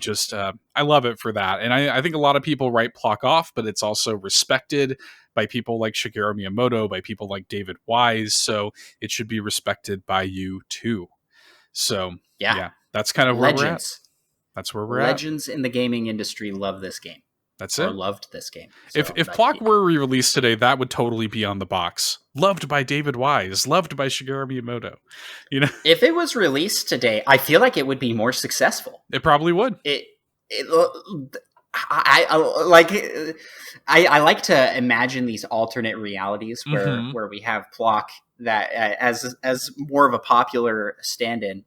love it for that. And I think a lot of people write PLOK off, but it's also respected by people like Shigeru Miyamoto, by people like David Wise. So it should be respected by you too. So yeah, that's kind of where we're at. That's where we're at. Legends in the gaming industry love this game. That's or it. Loved this game. So if PLOK were re-released today, that would totally be on the box. Loved by David Wise, loved by Shigeru Miyamoto. You know, if it was released today, I feel like it would be more successful. It probably would. I like to imagine these alternate realities where we have PLOK that as more of a popular stand-in.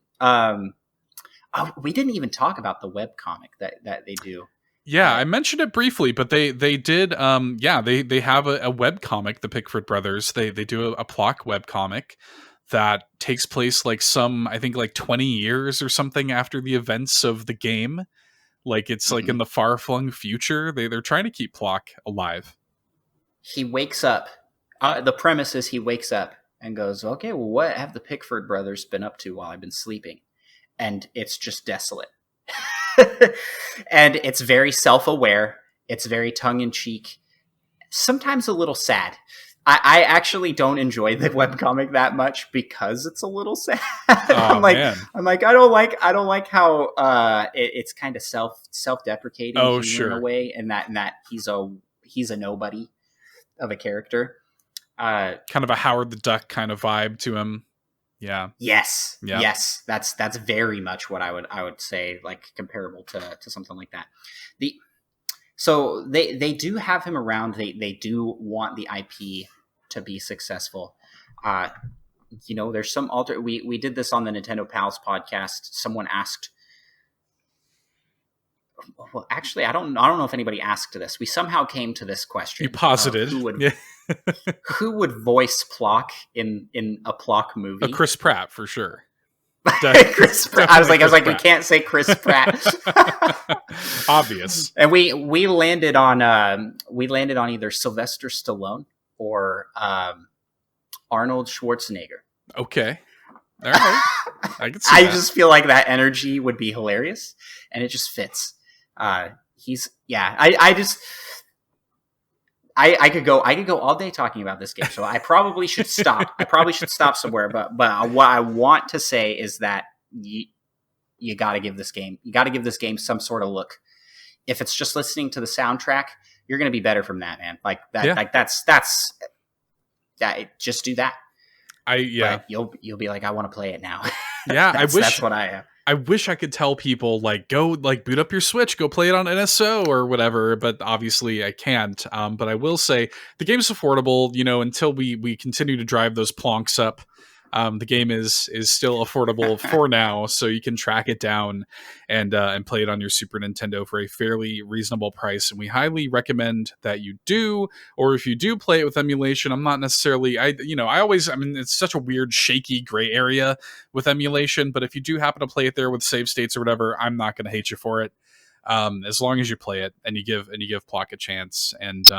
We didn't even talk about the webcomic that they do. Yeah, I mentioned it briefly, but they did. They have a webcomic, the Pickford Brothers. They do a PLOK webcomic that takes place like 20 years or something after the events of the game. Like it's like in the far flung future. They're trying to keep PLOK alive. He wakes up. The premise is he wakes up and goes, "Okay, well, what have the Pickford Brothers been up to while I've been sleeping?" And it's just desolate. And it's very self-aware. It's very tongue-in-cheek. Sometimes a little sad. I actually don't enjoy the webcomic that much because it's a little sad. Oh, man. I'm like, I don't like how it's kind of self-deprecating in a way, and that he's a nobody of a character. Kind of a Howard the Duck kind of vibe to him. Yeah. Yes. Yeah. Yes. That's very much what I would say, like comparable to something like that. So they do have him around. They do want the IP to be successful. There's some we did this on the Nintendo Pals podcast. Someone asked. Well, actually, I don't know if anybody asked this. We somehow came to this question. You posited. Who would voice PLOK in a PLOK movie? Chris Pratt for sure. Chris Pratt. I was like, we can't say Chris Pratt. Obvious. And we landed on either Sylvester Stallone or Arnold Schwarzenegger. Okay. All right. I can see I that. just feel like that energy would be hilarious, and it just fits. I could go all day talking about this game, so I probably should stop. I probably should stop somewhere. But what I want to say is that you got to give this game some sort of look. If it's just listening to the soundtrack, you're going to be better from that, man. Like that. Yeah. Like that's just do that. But you'll be like, I want to play it now. Yeah, that's what I have. I wish I could tell people, like, go, like, boot up your Switch, go play it on NSO or whatever, but obviously I can't. But I will say the game's affordable, until we continue to drive those plonks up. The game is still affordable for now, so you can track it down and play it on your Super Nintendo for a fairly reasonable price. And we highly recommend that you do, or if you do play it with emulation, I'm not necessarily, it's such a weird, shaky gray area with emulation, but if you do happen to play it there with save states or whatever, I'm not going to hate you for it. As long as you play it and you give PLOK a chance, and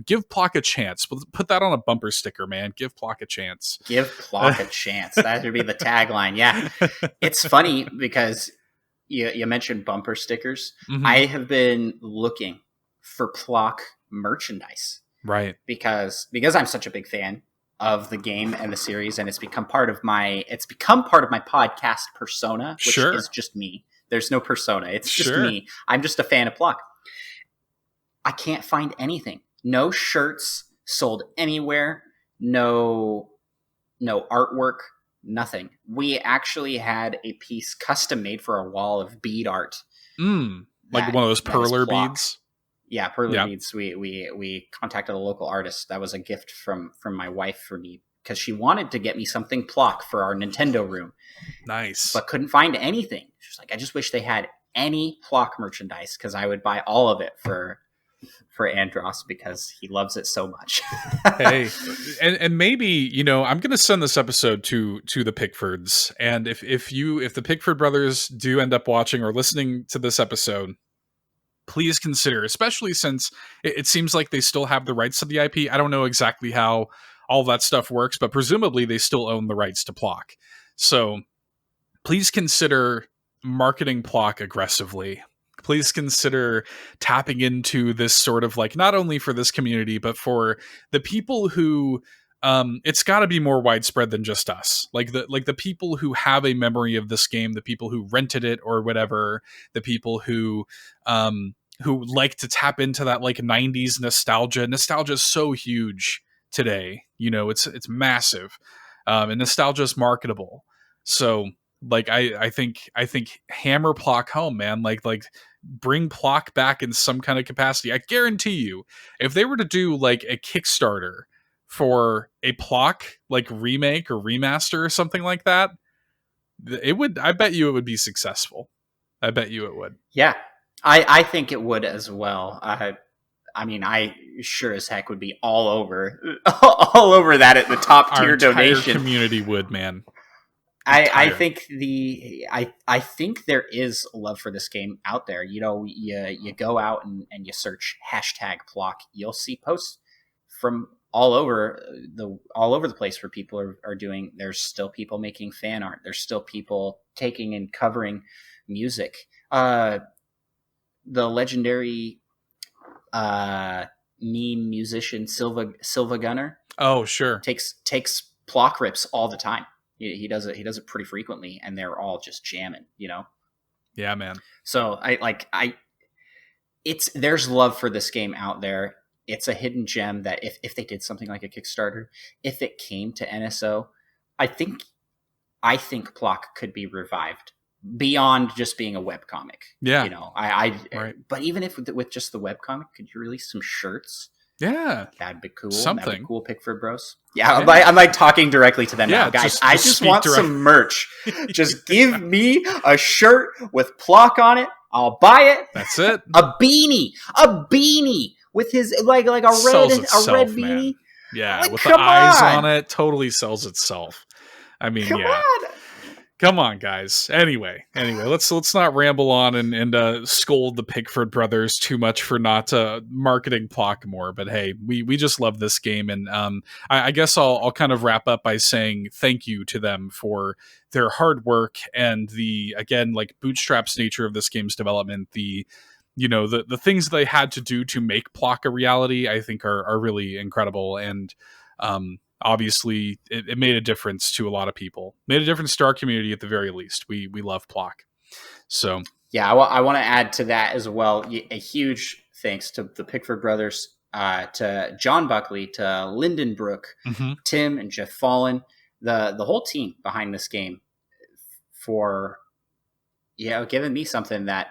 give PLOK a chance. Put that on a bumper sticker, man. Give PLOK a chance. Give PLOK a chance. That would be the tagline. Yeah. It's funny because you mentioned bumper stickers. Mm-hmm. I have been looking for PLOK merchandise. Right. Because I'm such a big fan of the game and the series, and it's become part of my podcast persona, which is just me. There's no persona. It's just me. I'm just a fan of PLOK. I can't find anything. No shirts sold anywhere. No artwork. Nothing. We actually had a piece custom made for our wall of bead art. Like one of those perler beads. Yeah, perler beads. We contacted a local artist. That was a gift from my wife for me because she wanted to get me something PLOK for our Nintendo room. Nice, but couldn't find anything. She's like, I just wish they had any PLOK merchandise because I would buy all of it for Andross because he loves it so much. Hey, and maybe, you know, I'm going to send this episode to the Pickfords, and if the Pickford brothers do end up watching or listening to this episode, please consider, especially since it seems like they still have the rights to the IP. I don't know exactly how all that stuff works, but presumably they still own the rights to PLOK. So please consider marketing PLOK aggressively. Please consider tapping into this sort of like, not only for this community, but for the people who, it's got to be more widespread than just us. Like the people who have a memory of this game, the people who rented it or whatever, the people who like to tap into that like 90s nostalgia. Nostalgia is so huge today. You know, it's massive, and nostalgia is marketable. So like, I think hammer PLOK home, man. Like bring PLOK back in some kind of capacity. I guarantee you, if they were to do like a Kickstarter for a PLOK like remake or remaster or something like that, I bet you it would be successful. I bet you it would. Yeah, I think it would as well. I mean, I sure as heck would be all over that at the top tier donation. Community would, man. I think I think there is love for this game out there. You know, you go out and you search #PLOK, you'll see posts from all over the place where people are doing. There's still people making fan art. There's still people taking and covering music. The legendary meme musician Silva Gunner. Oh, sure. Takes PLOK rips all the time. He does it pretty frequently, and they're all just jamming, you know? Yeah, man. So there's love for this game out there. It's a hidden gem that if they did something like a Kickstarter, if it came to NSO, I think PLOK could be revived beyond just being a webcomic. Yeah. You know, right. But even if with just the webcomic, could you release some shirts? Yeah, that'd be cool. Something that'd be cool, Pickford Bros. Yeah, I'm like talking directly to them now, guys. I just want some merch. Just give me a shirt with PLOK on it. I'll buy it. That's it. A beanie with his like a red beanie. Man. Yeah, like, with the eyes on it, totally sells itself. I mean, Come on, guys. Anyway, let's not ramble on and scold the Pickford brothers too much for not marketing PLOK more. But hey, we just love this game, and I guess I'll kind of wrap up by saying thank you to them for their hard work and the, again, like, bootstraps nature of this game's development. The things they had to do to make PLOK a reality, I think are really incredible, and obviously, it made a difference to a lot of people. Made a difference to our community at the very least. We love PLOK. So yeah, I want to add to that as well. A huge thanks to the Pickford brothers, to John Buckley, to Lyndon Brook, Tim and Jeff Fallon, the whole team behind this game, for giving me something that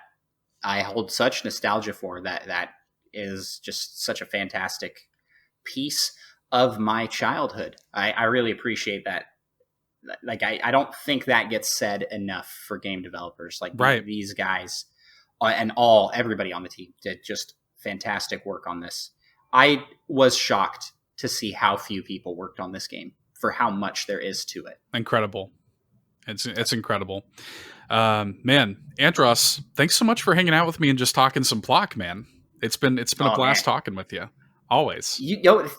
I hold such nostalgia for. That is just such a fantastic piece of my childhood. I really appreciate that. Like, I don't think that gets said enough for game developers. Like, right. These guys and everybody on the team did just fantastic work on this. I was shocked to see how few people worked on this game for how much there is to it. Incredible. It's incredible. Man, Andross, thanks so much for hanging out with me and just talking some PLOK, man. It's been a blast talking with you. Always.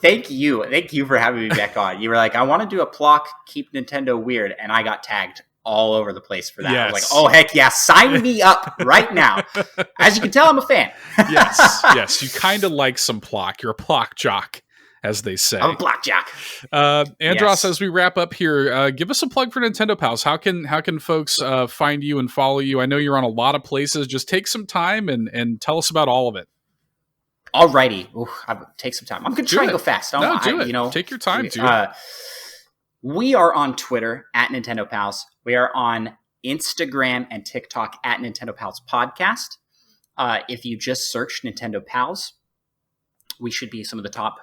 Thank you for having me back on. You were like, I want to do a PLOK Keep Nintendo Weird, and I got tagged all over the place for that. Yes. I was like, oh heck yeah, sign me up right now. As you can tell, I'm a fan. yes, you kind of like some PLOK. You're a PLOK jock, as they say. I'm a PLOK jock. Andross, as we wrap up here, give us a plug for Nintendo Pals. How can folks find you and follow you? I know you're on a lot of places. Just take some time and tell us about all of it. Alrighty. Ooh, take some time. I'm going to try and go fast. Do it. Take your time, dude. We are on Twitter at Nintendo Pals. We are on Instagram and TikTok at Nintendo Pals Podcast. If you just search Nintendo Pals, we should be some of the top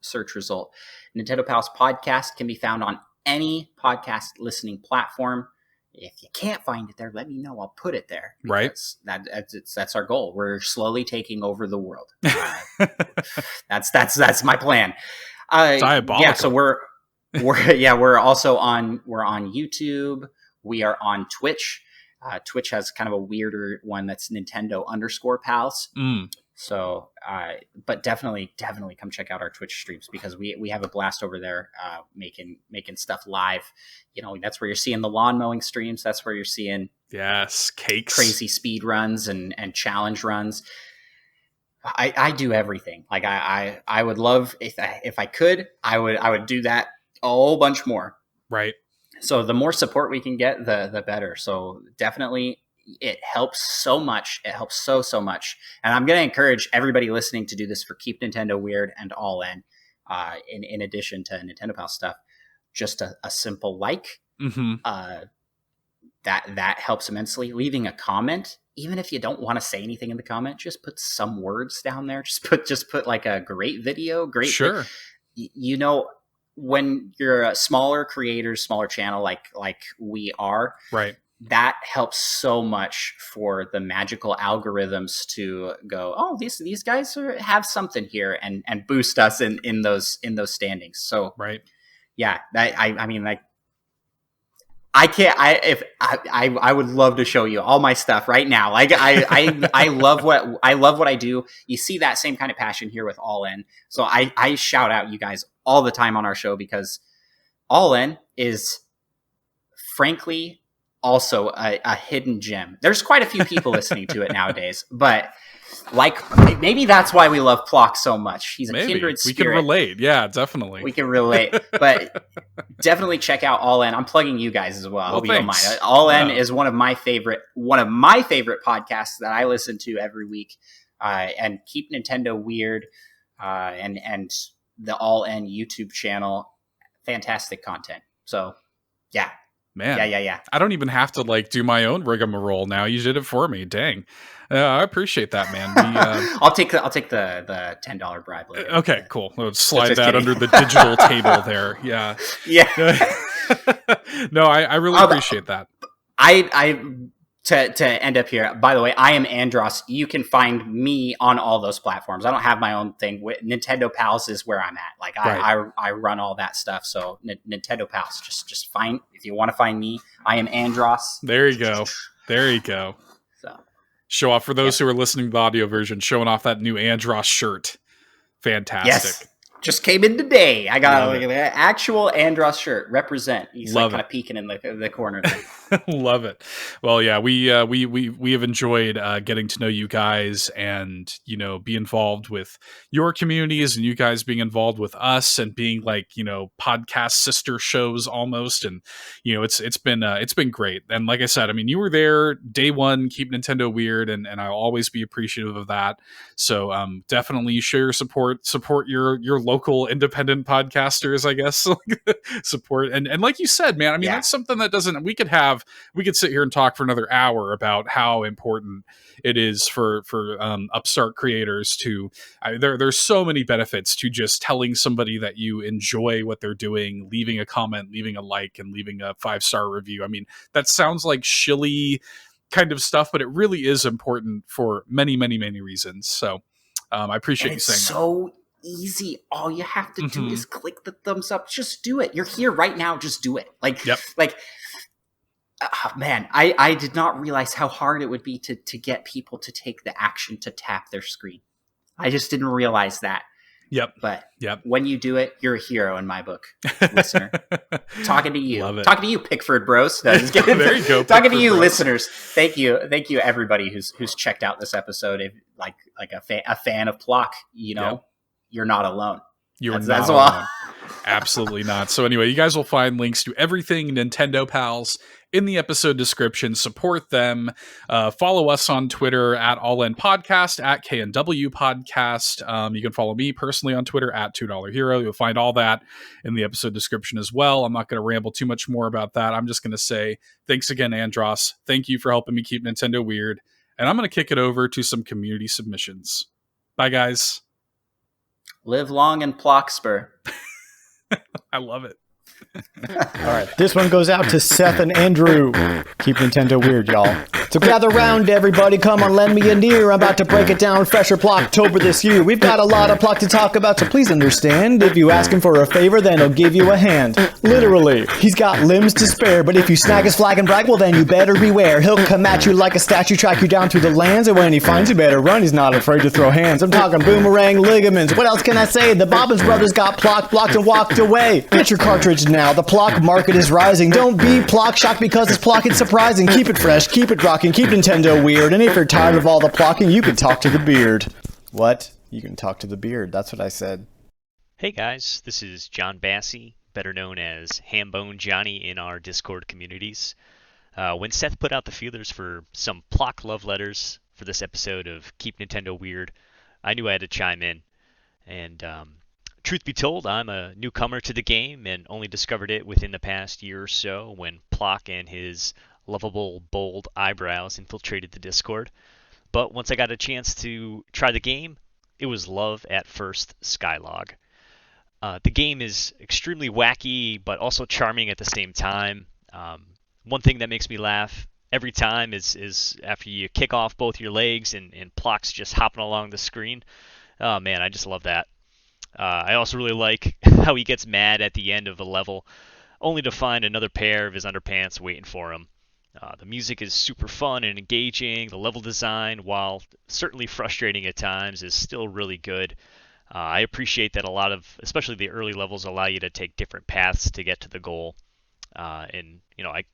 search result. Nintendo Pals Podcast can be found on any podcast listening platform. If you can't find it there, let me know. I'll put it there. Right. That's our goal. We're slowly taking over the world. That's my plan. Diabolical. Yeah. So we're also on YouTube. We are on Twitch. Twitch has kind of a weirder one that's Nintendo_Pals. So, but definitely come check out our Twitch streams because we have a blast over there, making stuff live. You know, that's where you're seeing the lawn mowing streams. That's where you're seeing cakes, crazy speed runs and challenge runs. I do everything. Like I would love if I could, I would do that a whole bunch more. Right. So the more support we can get, the better. So definitely. It helps so much. It helps so much. And I'm going to encourage everybody listening to do this for Keep Nintendo Weird and All in addition to Nintendo Pal stuff. Just a simple like. That helps immensely. Leaving a comment, even if you don't want to say anything in the comment, just put some words down there. Just put like a great video, great. Sure. You know, when you're a smaller creator, smaller channel like we are, right. That helps so much for the magical algorithms to go, oh, these guys have something here and boost us in those standings. So right. Yeah, I mean, like, I would love to show you all my stuff right now. Like I love what I do. You see that same kind of passion here with All In. So I shout out you guys all the time on our show because All In is frankly also a hidden gem. There's quite a few people listening to it nowadays, but like maybe that's why we love PLOK so much. He's a kindred spirit. We can relate. Yeah, definitely. We can relate. But definitely check out All In. I'm plugging you guys as well. I hope you don't mind. All In is one of my favorite podcasts that I listen to every week. And Keep Nintendo Weird and the All In YouTube channel. Fantastic content. So yeah. Man, yeah. I don't even have to like do my own rigmarole now. You did it for me. Dang, I appreciate that, man. I'll take the $10 bribe later. Okay, cool. We'll slide that under the digital table there. Yeah. No, I really appreciate that. To end up here, by the way, I am Andross. You can find me on all those platforms. I don't have my own thing. Nintendo Pals is where I'm at. Like I run all that stuff. So Nintendo Pals, just find, if you want to find me, I am Andross. There you go. So show off for those who are listening to the audio version, showing off that new Andross shirt. Fantastic. Yes. Just came in today. I got an actual Andross shirt. Represent. He's like kind of peeking in the corner there. Love it. Well, yeah, we have enjoyed getting to know you guys and, you know, be involved with your communities and you guys being involved with us and being like, you know, podcast sister shows almost. And, you know, it's been great. And like I said, I mean, you were there day one, Keep Nintendo Weird, and I'll always be appreciative of that. So definitely show your support your local independent podcasters, I guess. Support and like you said, man, I mean, that's something that we could sit here and talk for another hour about how important it is for upstart creators to there's so many benefits to just telling somebody that you enjoy what they're doing, leaving a comment, leaving a like, and leaving a 5-star review. I mean, that sounds like shilly kind of stuff, but it really is important for many reasons. So I appreciate you saying that. Easy. All you have to do is click the thumbs up. Just do it. You're here right now. Just do it. Man, I did not realize how hard it would be to get people to take the action to tap their screen. I just didn't realize that. But when you do it, you're a hero in my book, listener. Talking to you. Talking to you, Pickford Bros. No, just kidding. There you go. Talking to you, bros. Listeners. Thank you, everybody who's checked out this episode. If, like a fan of PLOK, you know. You're not alone. You're that's not alone. Absolutely not. So anyway, you guys will find links to everything Nintendo Pals in the episode description. Support them. Follow us on Twitter at AllInPodcast, at KNW Podcast. You can follow me personally on Twitter at $2 Hero. You'll find all that in the episode description as well. I'm not going to ramble too much more about that. I'm just going to say thanks again, Andross. Thank you for helping me keep Nintendo weird. And I'm going to kick it over to some community submissions. Bye, guys. Live long and Plokspur. I love it. All right, this one goes out to Seth and Andrew. Keep Nintendo weird, y'all. So gather round, everybody. Come on, lend me an ear. I'm about to break it down fresher PLOKtober this year. We've got a lot of PLOK to talk about, so please understand. If you ask him for a favor, then he'll give you a hand. Literally, he's got limbs to spare, but if you snag his flag and brag, well then you better beware. He'll come at you like a statue, track you down through the lands, and when he finds you better run, he's not afraid to throw hands. I'm talking boomerang ligaments. What else can I say? The Bobbins brothers got PLOK blocked and walked away. Get your cartridge now. The PLOK market is rising. Don't be PLOK shocked because it's PLOK. It's surprising. Keep it fresh. Keep it rocking. Keep Nintendo weird. And if you're tired of all the plocking, you can talk to the beard. What? You can talk to the beard. That's what I said. Hey guys, this is John Bassey, better known as Hambone Johnny in our Discord communities. When Seth put out the feelers for some PLOK love letters for this episode of Keep Nintendo Weird, I knew I had to chime in. And truth be told, I'm a newcomer to the game and only discovered it within the past year or so when PLOK and his lovable, bold eyebrows infiltrated the Discord. But once I got a chance to try the game, it was love at first Skylog. The game is extremely wacky, but also charming at the same time. One thing that makes me laugh every time is after you kick off both your legs and PLOK's just hopping along the screen. Oh man, I just love that. I also really like how he gets mad at the end of a level, only to find another pair of his underpants waiting for him. The music is super fun and engaging. The level design, while certainly frustrating at times, is still really good. I appreciate that a lot of, especially the early levels, allow you to take different paths to get to the goal. And, you know, I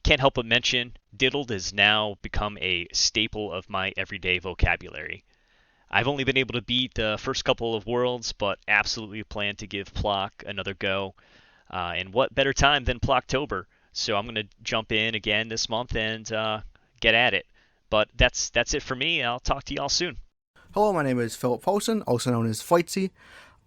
can't help but mention, diddled has now become a staple of my everyday vocabulary. I've only been able to beat the first couple of worlds, but absolutely plan to give PLOK another go. And what better time than PLOKtober? So I'm going to jump in again this month and get at it. But that's it for me. I'll talk to y'all soon. Hello, my name is Philip Folson, also known as Flightsy.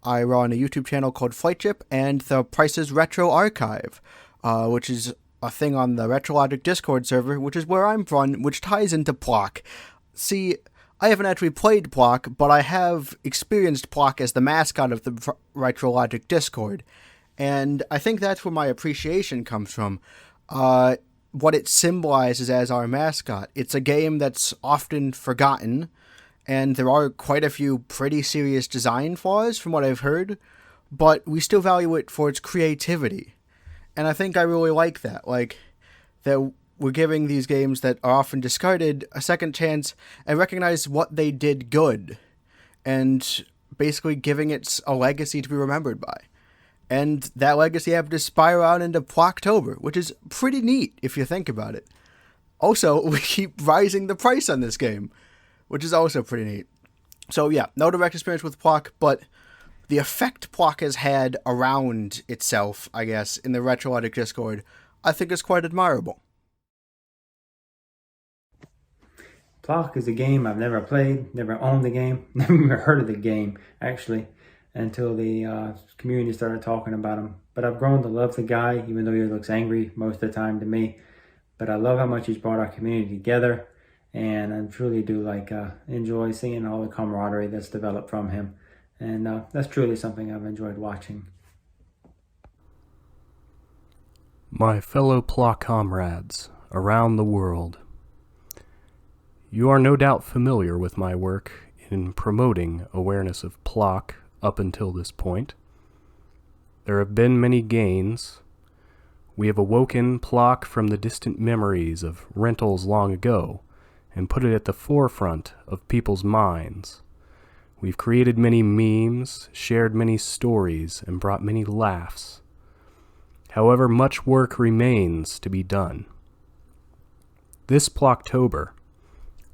I run a YouTube channel called Flightship and the Price's Retro Archive, which is a thing on the RetroLogic Discord server, which is where I'm from, which ties into PLOK. See, I haven't actually played PLOK, but I have experienced PLOK as the mascot of the RetroLogic Discord. And I think that's where my appreciation comes from. What it symbolizes as our mascot. It's a game that's often forgotten, and there are quite a few pretty serious design flaws from what I've heard, but we still value it for its creativity. And I think I really like that. Like, that we're giving these games that are often discarded a second chance and recognize what they did good, and basically giving it a legacy to be remembered by. And that legacy happened to spiral out into PLOKtober, which is pretty neat if you think about it. Also, we keep rising the price on this game, which is also pretty neat. So yeah, no direct experience with PLOK, but the effect PLOK has had around itself, I guess, in the RetroLogic Discord, I think is quite admirable. PLOK is a game I've never played, never owned the game, never heard of the game, actually, until the community started talking about him. But I've grown to love the guy, even though he looks angry most of the time to me. But I love how much he's brought our community together, and I truly do enjoy seeing all the camaraderie that's developed from him. And that's truly something I've enjoyed watching. My fellow PLOK comrades around the world, you are no doubt familiar with my work in promoting awareness of PLOK up until this point. There have been many gains. We have awoken PLOK from the distant memories of rentals long ago and put it at the forefront of people's minds. We've created many memes, shared many stories, and brought many laughs. However, much work remains to be done. This PLOKtober,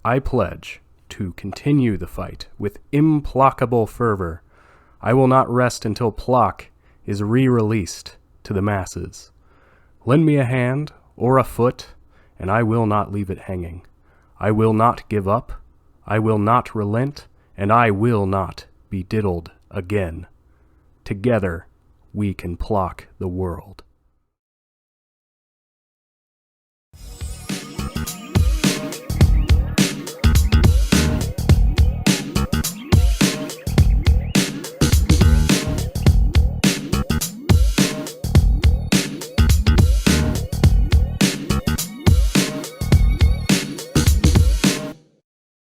I pledge to continue the fight with implacable fervor. I will not rest until PLOK is re-released to the masses. Lend me a hand or a foot, and I will not leave it hanging. I will not give up, I will not relent, and I will not be diddled again. Together, we can PLOK the world.